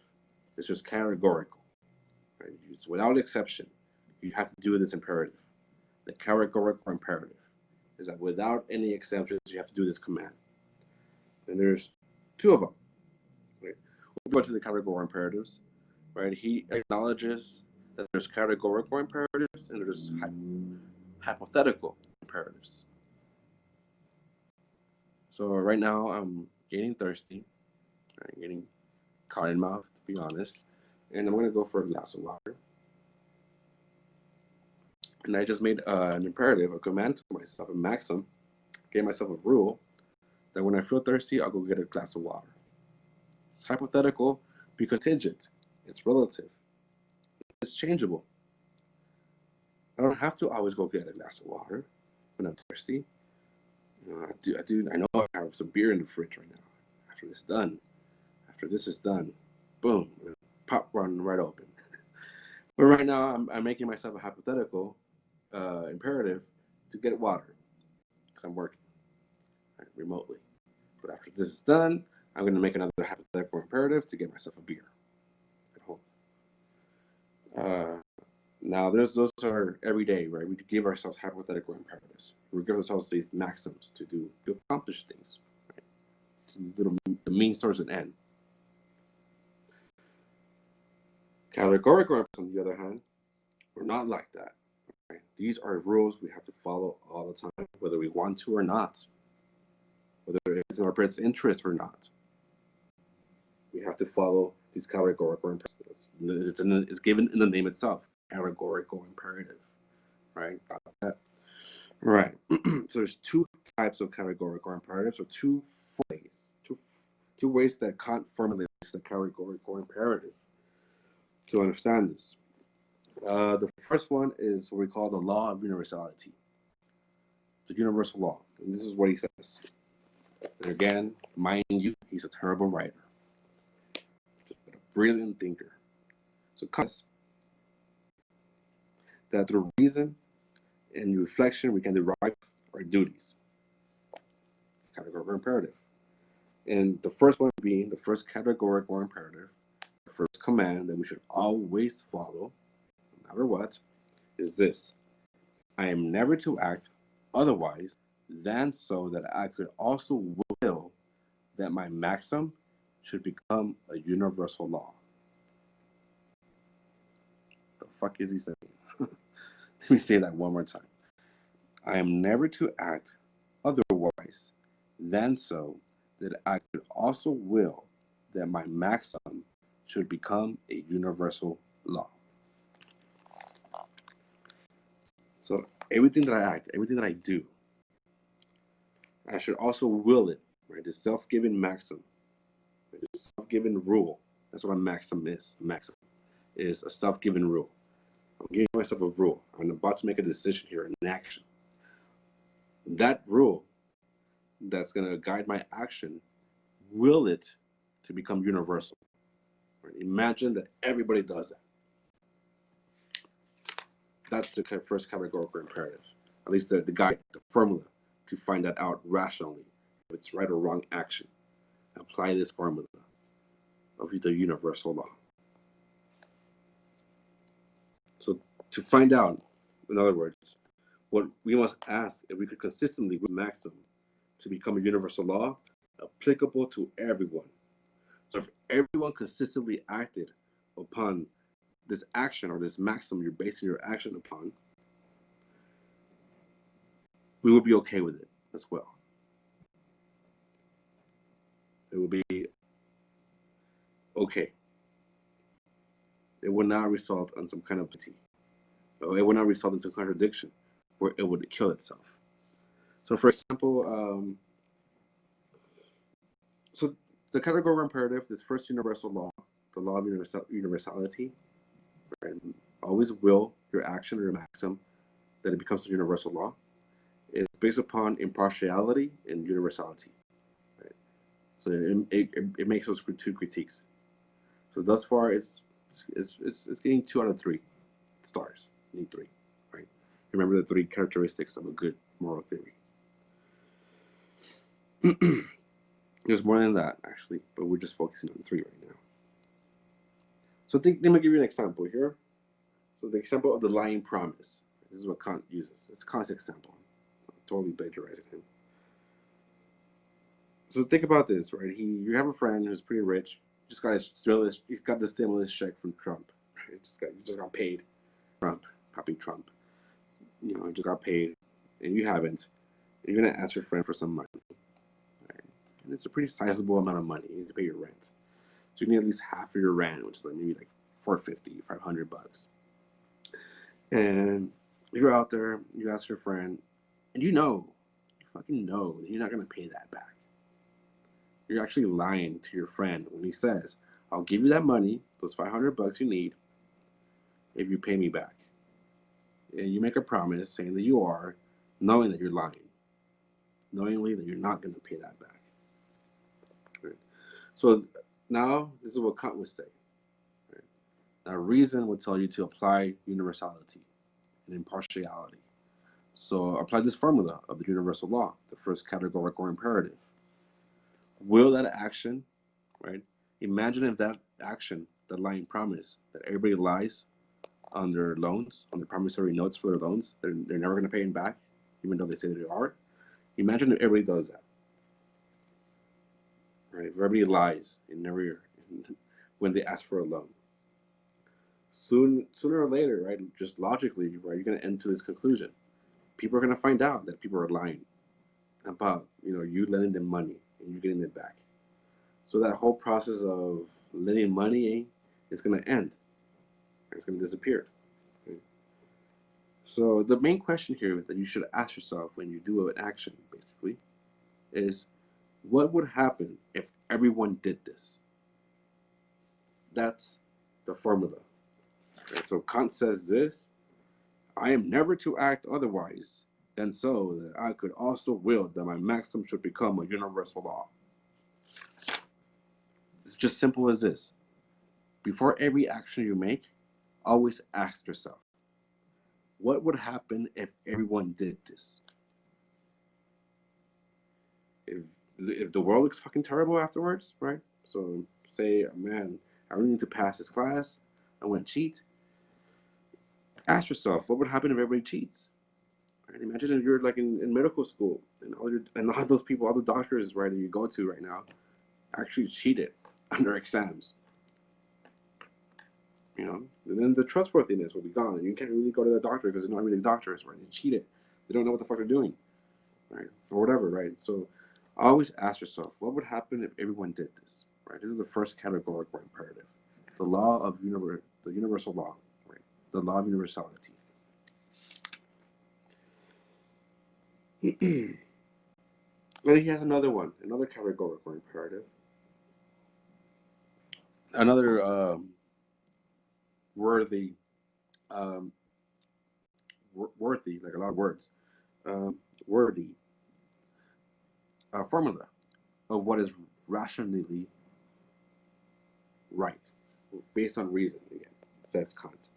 It's just categorical, right? It's without exception. You have to do this imperative. The categorical imperative is that without any exceptions, you have to do this command. And there's two of them. Right? We'll go to the categorical imperatives. Right? He acknowledges that there's categorical imperatives and there's hypothetical imperatives. So right now I'm getting thirsty, right? Getting cotton mouth, to be honest, and I'm gonna go for a glass of water. And I just made an imperative, a command to myself, a maxim, gave myself a rule that when I feel thirsty, I'll go get a glass of water. It's hypothetical because contingent. It's relative. It's changeable. I don't have to always go get a glass of water when I'm thirsty. I know I have some beer in the fridge right now. After this is done, boom, pop one right open. But right now, I'm making myself a hypothetical imperative to get water because I'm working remotely. But after this is done, I'm going to make another hypothetical imperative to get myself a beer at home. Now, those are every day, right? We give ourselves hypothetical imperatives. We give ourselves these maxims to accomplish things, right? The means towards an end. Categorical imperatives, on the other hand, we're not like that. Right? These are rules we have to follow all the time, whether we want to or not, whether it's in our best interest or not. We have to follow these categorical imperatives. It's given in the name itself, categorical imperative, right? Got that? Right. So there's two types of categorical imperatives, or two ways that Kant formulates the categorical imperative. To understand this, the first one is what we call the law of universality, the universal law, and this is what he says. And again, mind you, he's a terrible writer, just a brilliant thinker. So Kant says that through reason and reflection, we can derive our duties. It's categorical imperative. And the first one being the first categorical imperative, the first command that we should always follow, no matter what, is this: I am never to act otherwise than so that I could also will that my maxim should become a universal law. The fuck is he saying? Let me say that one more time. I am never to act otherwise than so that I could also will that my maxim should become a universal law. So everything that I act, everything that I do, I should also will it, right? The self-given maxim, the self-given rule. That's what a maxim is. A maxim is a self-given rule. I'm giving myself a rule. I'm about to make a decision here, an action. That rule that's going to guide my action, will it to become universal. Right? Imagine that everybody does that. That's the first categorical imperative, at least the guide, the formula to find that out rationally, if it's right or wrong action. Apply this formula of the universal law. So to find out, in other words, what we must ask if we could consistently with maxim to become a universal law applicable to everyone. So if everyone consistently acted upon this action or this maxim you're basing your action upon, we would be okay with it as well. It would be okay. It would not result in some kind of pity. It would not result in some contradiction where it would kill itself. So, for example, so the categorical imperative, this first universal law, the law of universality, right? Always will your action or your maxim that it becomes a universal law is based upon impartiality and universality. Right? So it makes those two critiques. So thus far, it's getting 2 out of 3 stars. You need 3, right? Remember the 3 characteristics of a good moral theory. There's more than that, actually, but we're just focusing on 3 right now. So let me give you an example here. So the example of the lying promise. This is what Kant uses. It's Kant's example. I'm totally plagiarizing him. So think about this, right? You have a friend who's pretty rich. He's got the stimulus check from Trump. Right? He just got paid. Happy Trump. He just got paid, and you haven't. And you're gonna ask your friend for some money. And it's a pretty sizable amount of money. You need to pay your rent. So you need at least half of your rent, which is like maybe like $450, $500. And you're out there, you ask your friend, and you fucking know that you're not going to pay that back. You're actually lying to your friend when he says, I'll give you that money, those $500 you need, if you pay me back. And you make a promise saying that you are, knowing that you're lying. Knowingly that you're not going to pay that back. Right? So now, this is what Kant would say. Right? Now, reason would tell you to apply universality and impartiality. So apply this formula of the universal law, the first categorical imperative. Will that action, right? Imagine if that action, the lying promise, that everybody lies on their loans, on their promissory notes for their loans, they're never going to pay them back, even though they say that they are. Imagine if everybody does that. Right? If everybody lies when they ask for a loan. Sooner or later, right? Just logically, right? You're going to end to this conclusion. People are going to find out that people are lying about, you lending them money and you getting it back. So that whole process of lending money is going to end. It's going to disappear. Okay? So the main question here that you should ask yourself when you do an action, basically, is what would happen if everyone did this? That's the formula. Right? So Kant says this, I am never to act otherwise than so that I could also will that my maxim should become a universal law. It's just simple as this. Before every action you make, always ask yourself, what would happen if everyone did this? If the world looks fucking terrible afterwards, right? So say, man, I really need to pass this class, I want to cheat. Ask yourself, what would happen if everybody cheats? Right? Imagine if you're like in medical school and all those people, all the doctors, right, that you go to right now, actually cheated on their exams. And then the trustworthiness will be gone, and you can't really go to the doctor because they're not really doctors, right? They cheated. They don't know what the fuck they're doing, right? Or whatever, right? So always ask yourself, what would happen if everyone did this, right? This is the first categorical imperative, the law of the universal law, right? The law of universality. Then he has another categorical imperative, another worthy, like a lot of words, worthy formula of what is rationally right, based on reason, again, says Kant.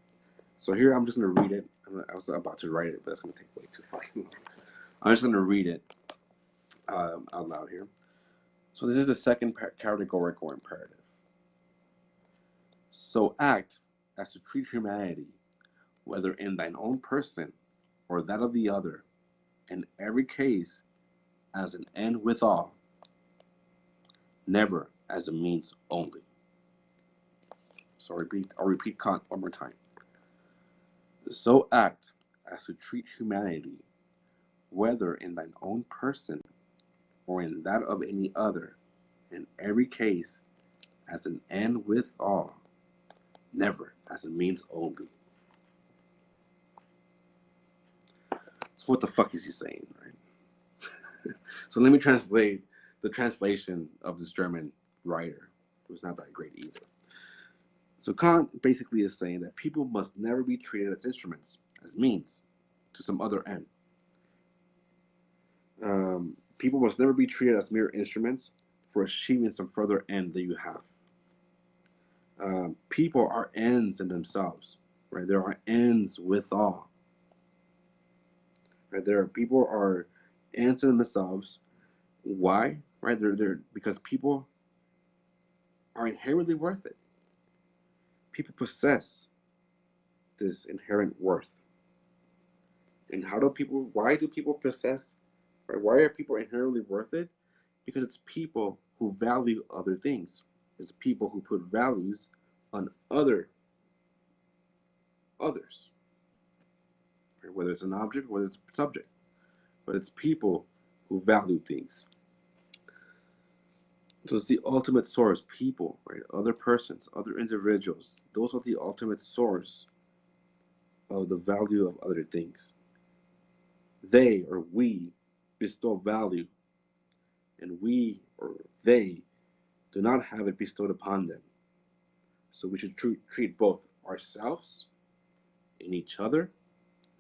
So here I'm just going to read it. I was about to write it, but that's going to take way too fucking long. I'm just going to read it out loud here. So this is the second categorical imperative. So act as to treat humanity, whether in thine own person or that of the other, in every case as an end withal, never as a means only. So I'll repeat Kant one more time. So act as to treat humanity, whether in thine own person or in that of any other, in every case as an end with all, never as a means only. So what the fuck is he saying, right? So let me translate the translation of this German writer, who's not that great either. So Kant basically is saying that people must never be treated as instruments, as means to some other end. People must never be treated as mere instruments for achieving some further end that you have. People are ends in themselves, right? There are ends withal. Right? People are ends in themselves. Why? Right? They're because people are inherently worth it. People possess this inherent worth. And why do people possess, right? Why are people inherently worth it? Because it's people who value other things. It's people who put values on others, right? Whether it's an object, whether it's a subject. But it's people who value things. So it's the ultimate source, people, right? Other persons, other individuals. Those are the ultimate source of the value of other things. They or we bestow value, and we or they do not have it bestowed upon them. So we should treat both ourselves and each other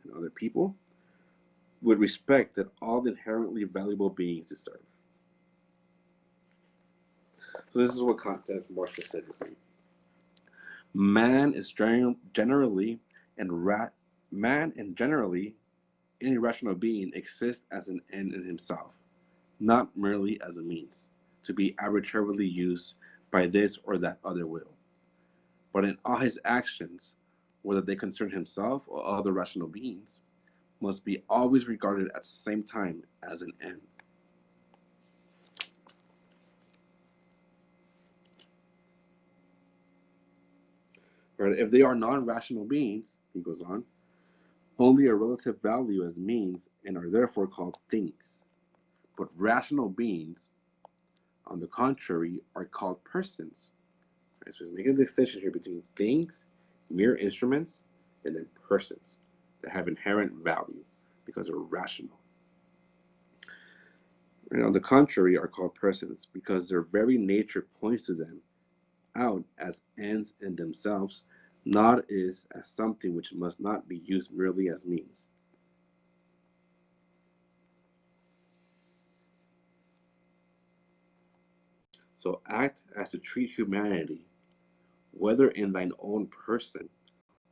and other people with respect that all inherently valuable beings deserve. So this is what Kant says more specifically. Man and generally any rational being exists as an end in himself, not merely as a means to be arbitrarily used by this or that other will. But in all his actions, whether they concern himself or other rational beings, must be always regarded at the same time as an end. Right? If they are non-rational beings, he goes on, only a relative value as means and are therefore called things. But rational beings, on the contrary, are called persons. Right? So he's making the distinction here between things, mere instruments, and then persons that have inherent value because they're rational. And on the contrary, are called persons because their very nature points to them out as ends in themselves, not as something which must not be used merely as means. So act as to treat humanity, whether in thine own person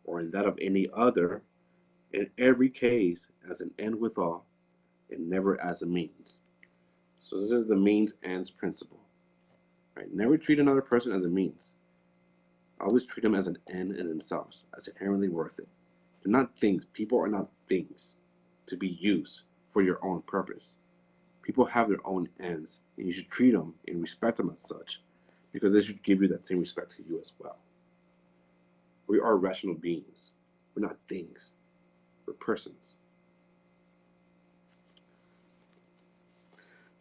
or in that of any other, in every case as an end withal, and never as a means. So this is the means ends principle. Right? Never treat another person as a means. Always treat them as an end in themselves, as inherently worth it. They're not things. People are not things to be used for your own purpose. People have their own ends, and you should treat them and respect them as such, because they should give you that same respect to you as well. We are rational beings. We're not things. We're persons.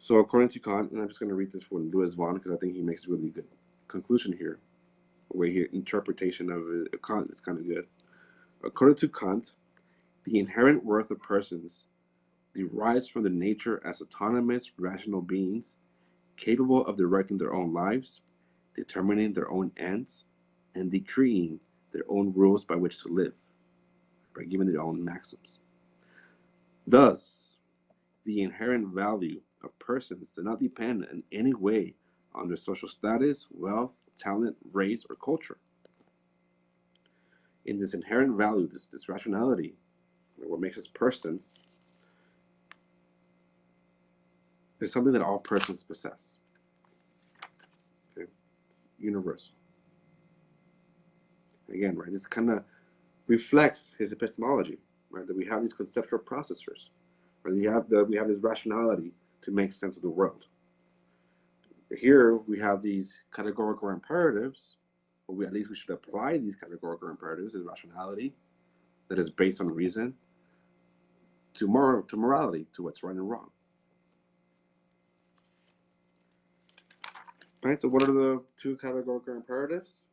So according to Kant, and I'm just going to read this from Louis Vaughan because I think he makes a really good conclusion here. The way his interpretation of Kant is kind of good. According to Kant, the inherent worth of persons derives from the nature as autonomous rational beings, capable of directing their own lives, determining their own ends, and decreeing their own rules by which to live, by giving their own maxims. Thus, the inherent value of persons does not depend in any way on their social status, wealth, talent, race, or culture. In this inherent value, this rationality, what makes us persons, is something that all persons possess. Okay? It's universal. Again, right, this kind of reflects his epistemology, right? That we have these conceptual processors, right? We have this rationality to make sense of the world. Here we have these categorical imperatives, or at least we should apply these categorical imperatives as rationality that is based on reason to morality, to what's right and wrong. Right, so what are the two categorical imperatives?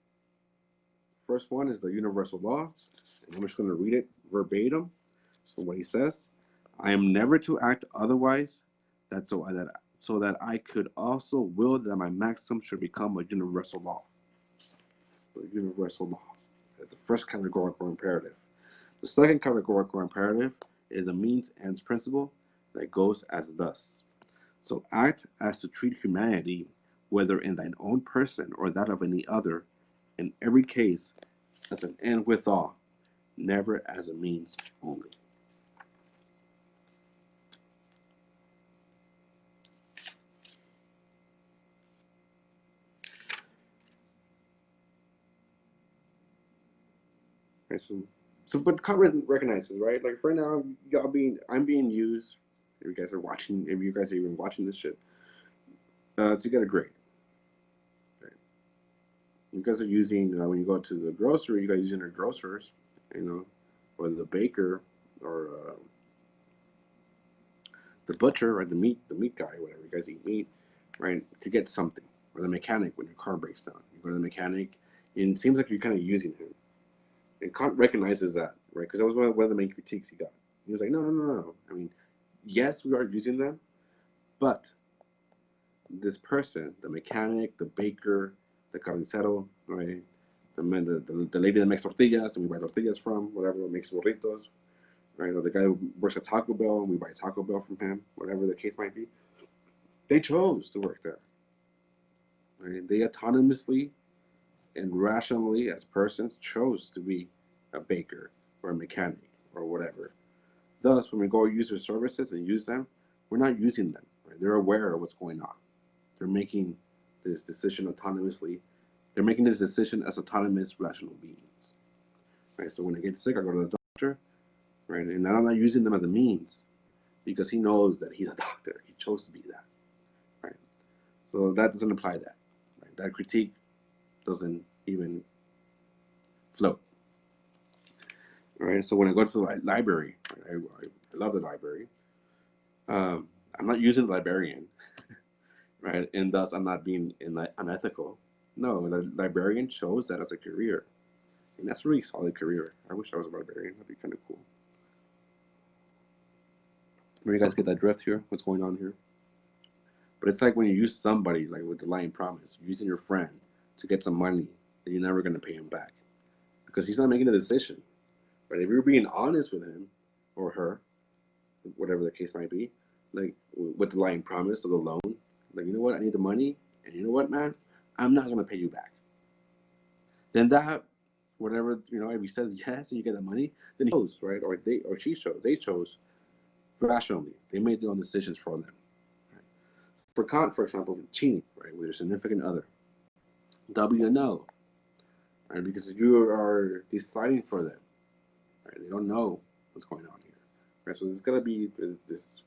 First one is the universal law, and I'm just going to read it verbatim from what he says. I am never to act otherwise, so that I could also will that my maxim should become a universal law. The universal law. That's the first categorical imperative. The second categorical imperative is a means ends principle that goes as thus. So act as to treat humanity, whether in thine own person or that of any other, in every case as an end withal, never as a means only. Okay, so but Kant recognizes, right? Like right now, I'm being used. If you guys are watching, if you guys are even watching this shit, to get a grade. Right? You guys are using when you go to the grocery, you guys using your grocers, or the baker, or the butcher, or the meat guy, whatever. You guys eat meat, right? To get something, or the mechanic when your car breaks down. You go to the mechanic, and it seems like you're kind of using him. And Kant recognizes that, right? Because that was one of the main critiques he got. He was like, no. I mean, yes, we are using them, but this person, the mechanic, the baker, the carnicero, right? The lady that makes tortillas and we buy tortillas from, whatever, makes burritos, right? Or the guy who works at Taco Bell and we buy Taco Bell from him, whatever the case might be. They chose to work there, right? They autonomously and rationally, as persons, chose to be a baker or a mechanic or whatever. Thus, when we go use their services and use them, we're not using them. Right? They're aware of what's going on. They're making this decision autonomously. They're making this decision as autonomous, rational beings. Right? So when I get sick, I go to the doctor, right? And I'm not using them as a means because he knows that he's a doctor. He chose to be that. Right? So that doesn't apply to that. Right? That critique doesn't even float. All right, so when I go to the library, I love the library. I'm not using the librarian, right? And thus I'm not being unethical. No, the librarian chose that as a career. And that's a really solid career. I wish I was a librarian. That'd be kind of cool. You guys get that drift here? What's going on here? But it's like when you use somebody, like with the lying promise, using your friend to get some money that you're never going to pay him back. Because he's not making a decision. But if you're being honest with him or her, whatever the case might be, like with the lying promise of the loan, like, you know what, I need the money, and you know what, man, I'm not going to pay you back. Then that, whatever, if he says yes and you get the money, then he chose, right? Or they chose rationally. They made their own decisions for them. Right? For Kant, for example, cheating, right, with your significant other, W and O, right? Because you are deciding for them, right? They don't know what's going on here, right? So there's gonna be this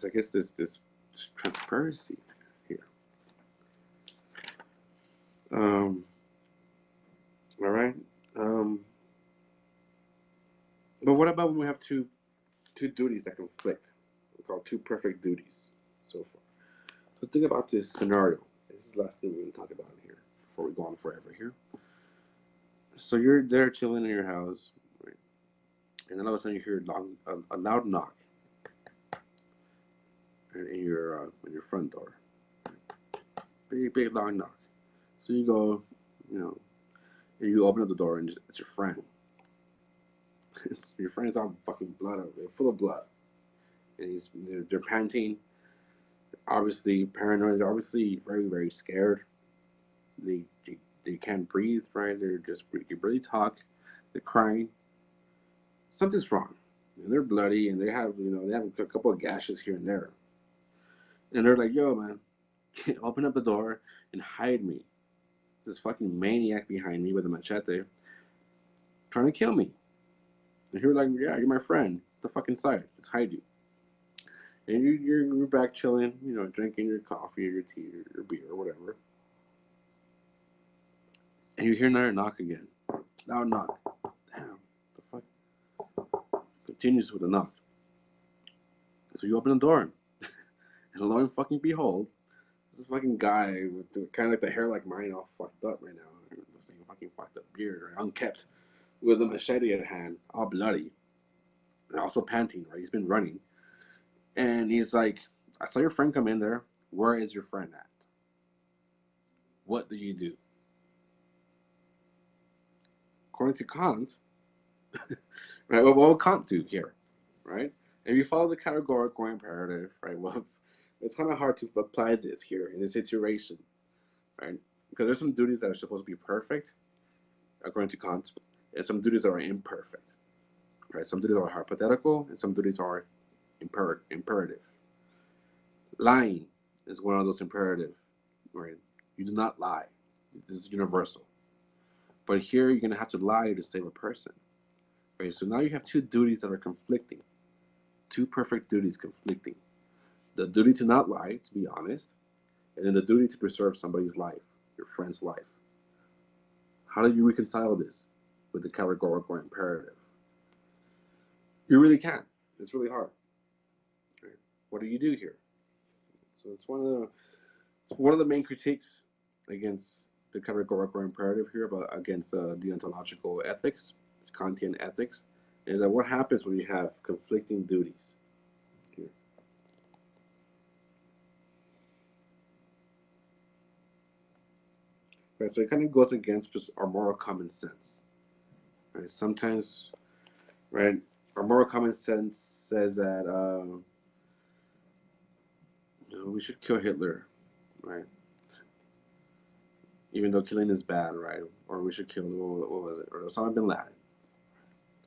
I guess this transparency here. All right. But what about when we have two duties that conflict? We call two perfect duties so far. So think about this scenario. This is the last thing we're going to talk about here before we go on forever here. So you're there chilling in your house, right? And then all of a sudden you hear a loud knock in your front door. Big loud knock. So you go, and you open up the door and it's your friend. Your friend is all fucking full of blood, and they're panting, obviously paranoid, obviously very, very scared. They can't breathe, right? You barely talk. They're crying. Something's wrong. And they're bloody, and they have a couple of gashes here and there. And they're like, "Yo, man, open up the door and hide me. This fucking maniac behind me with a machete, trying to kill me." And you're like, "Yeah, you're my friend. Get the fuck inside. Let's hide you." And you're back chilling, drinking your coffee or your tea or your beer or whatever. And you hear another knock again. Loud knock. Damn, what the fuck? Continues with a knock. So you open the door, and lo and fucking behold, this fucking guy with kind of like the hair like mine, all fucked up right now. This like fucking fucked up beard, right? Unkept, with a machete at hand, all bloody, and also panting, right? He's been running. And he's like, I saw your friend come in there. Where is your friend at? What did you do? According to Kant, right? What will Kant do here, right? If you follow the categorical imperative, right? Well, it's kind of hard to apply this here in this situation, right? Because there's some duties that are supposed to be perfect, according to Kant, and some duties that are imperfect, right? Some duties are hypothetical, and some duties are imperative. Lying is one of those imperative, right? You do not lie. This is universal. But here you're going to have to lie to save a person, right? So now you have two duties that are conflicting, two perfect duties conflicting. The duty to not lie, to be honest, and then the duty to preserve somebody's life, your friend's life. How do you reconcile this with the categorical imperative? You really can't. It's really hard. Right? What do you do here? So it's one of the main critiques against the categorical imperative here, but against the ontological ethics, it's Kantian ethics, is that what happens when you have conflicting duties? Here. Right, so it kind of goes against just our moral common sense. Right? Sometimes, right, our moral common sense says that we should kill Hitler, right? Even though killing is bad, right? Or we should kill, what was it? Or Osama bin Laden.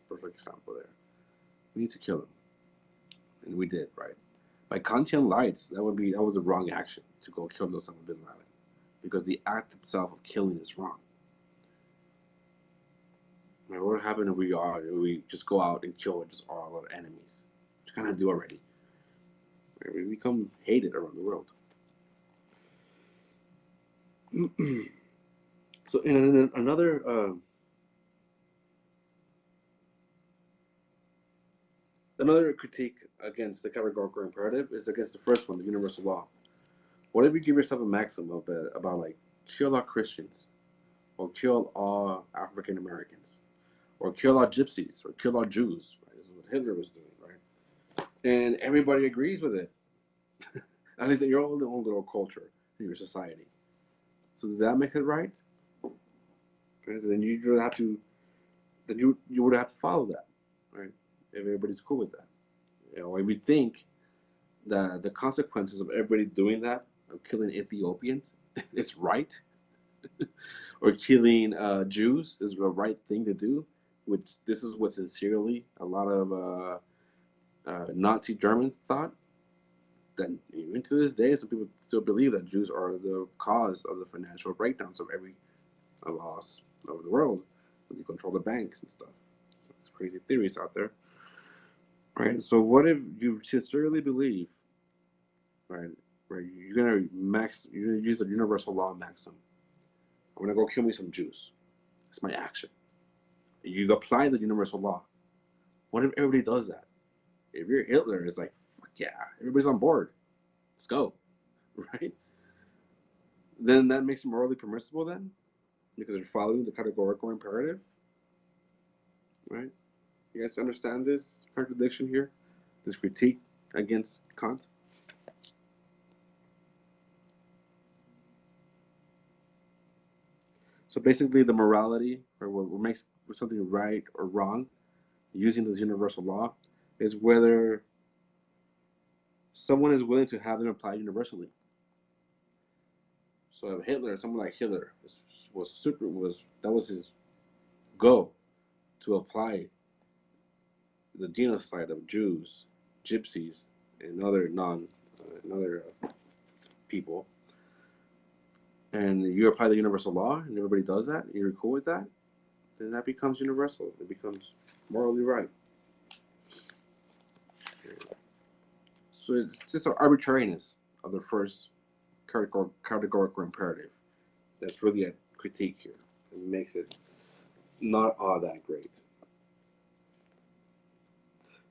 Perfect example there. We need to kill him, and we did, right? By Kantian lights, that was the wrong action to go kill Osama bin Laden, because the act itself of killing is wrong. Right, what would happen if we just go out and kill just all our enemies? Which kind of do already. Right? We become hated around the world. So in another critique against the categorical imperative is against the first one, the universal law. What if you give yourself a maxim about like kill all Christians, or kill all African Americans, or kill all gypsies, or kill all Jews? Right? This is what Hitler was doing, right? And everybody agrees with it, at least in your own little culture, in your society. So does that make it right? Right? Then you would have to, you would have to follow that, right? If everybody's cool with that, if we think that the consequences of everybody doing that, of killing Ethiopians, is right, or killing Jews is the right thing to do, which this is what sincerely a lot of Nazi Germans thought. Then even to this day, some people still believe that Jews are the cause of the financial breakdowns of every loss over the world. They control the banks and stuff. There's crazy theories out there, right? So what if you sincerely believe, right? Right, you're gonna use the universal law maxim. I'm gonna go kill me some Jews. It's my action. You apply the universal law. What if everybody does that? If you're Hitler, it's like, fuck yeah, everybody's on board. Let's go, right? Then that makes it morally permissible then, because you're following the categorical imperative, right? You guys understand this contradiction here? This critique against Kant? So basically the morality, or what makes something right or wrong, using this universal law, is whether someone is willing to have them applied universally. So if Hitler, someone like Hitler, that was his goal, to apply the genocide of Jews, Gypsies, and other people, and you apply the universal law, and everybody does that, and you're cool with that, then that becomes universal. It becomes morally right. So it's just an arbitrariness of the first categorical imperative that's really a critique here. It makes it not all that great.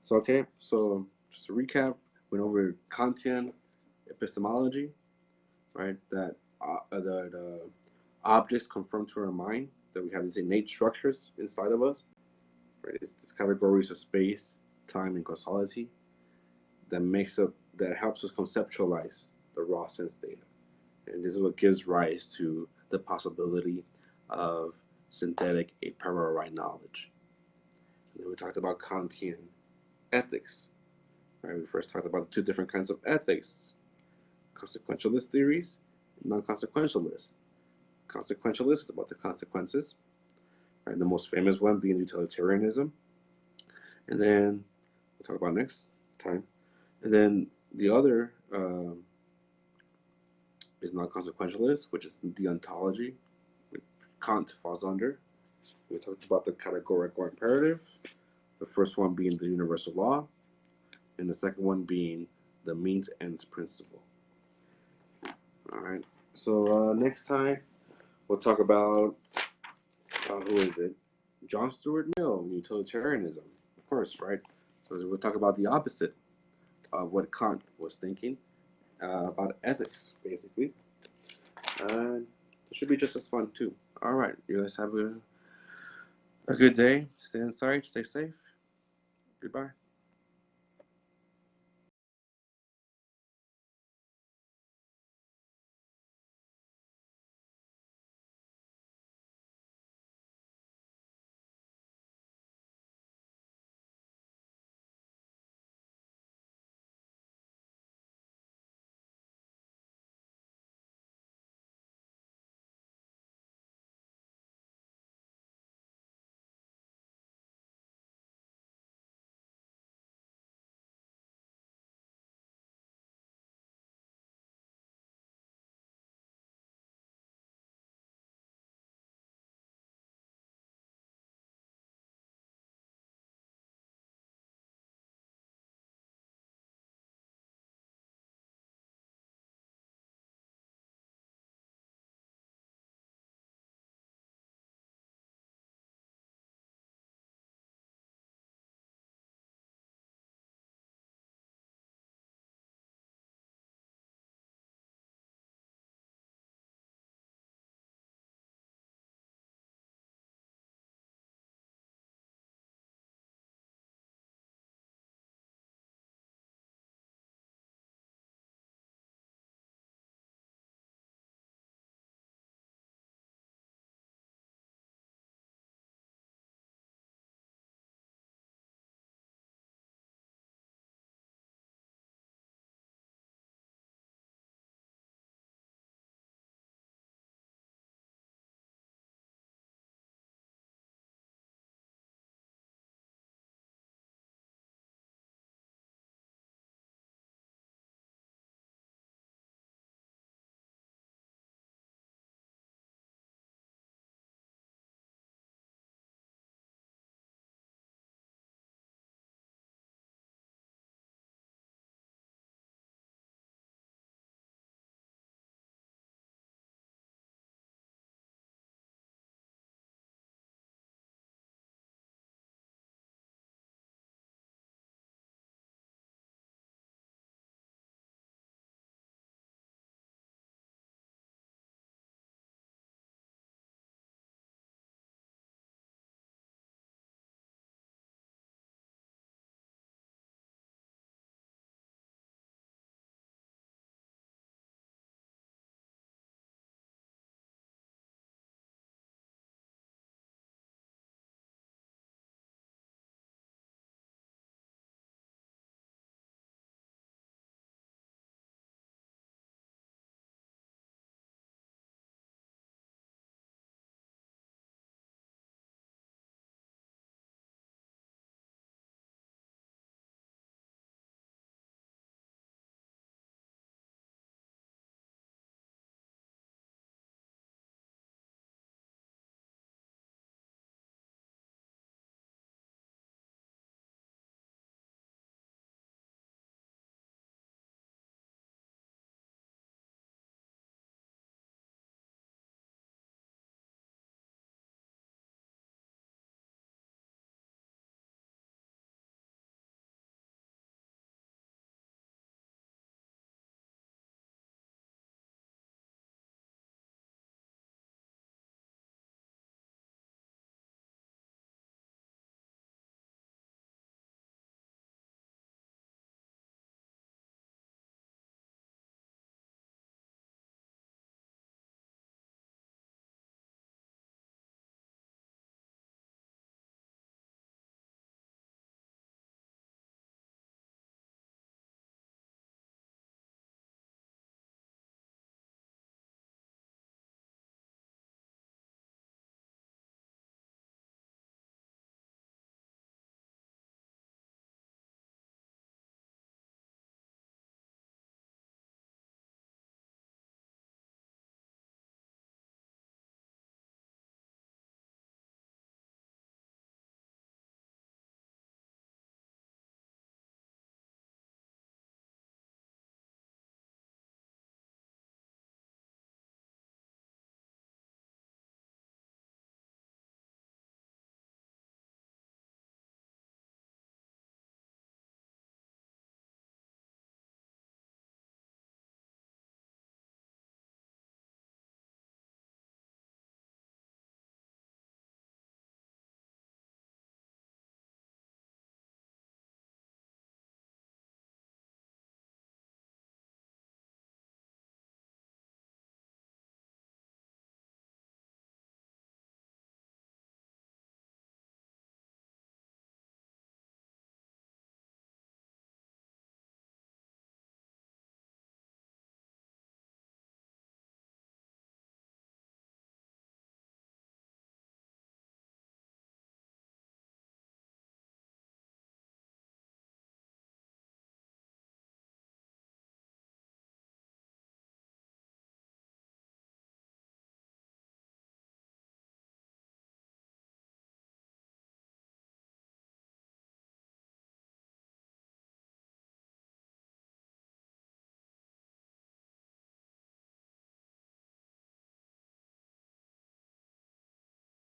So okay, so just to recap, went over Kantian epistemology, right? That the objects confirm to our mind that we have these innate structures inside of us, right? It's these categories of space, time, and causality that helps us conceptualize the raw sense data, and this is what gives rise to the possibility of synthetic a priori knowledge. And then we talked about Kantian ethics, right? We first talked about the two different kinds of ethics: consequentialist theories and non-consequentialist. Consequentialist is about the consequences, right? The most famous one being utilitarianism, and then we'll talk about next time. And then the other is non-consequentialist, which is the ontology, which Kant falls under. We talked about the categorical imperative, the first one being the universal law, and the second one being the means ends principle. All right. So next time we'll talk about who is it? John Stuart Mill, utilitarianism, of course, right? So we'll talk about the opposite of what Kant was thinking about ethics, basically. And it should be just as fun too. All right, you guys have a good day. Stay inside, stay safe. Goodbye.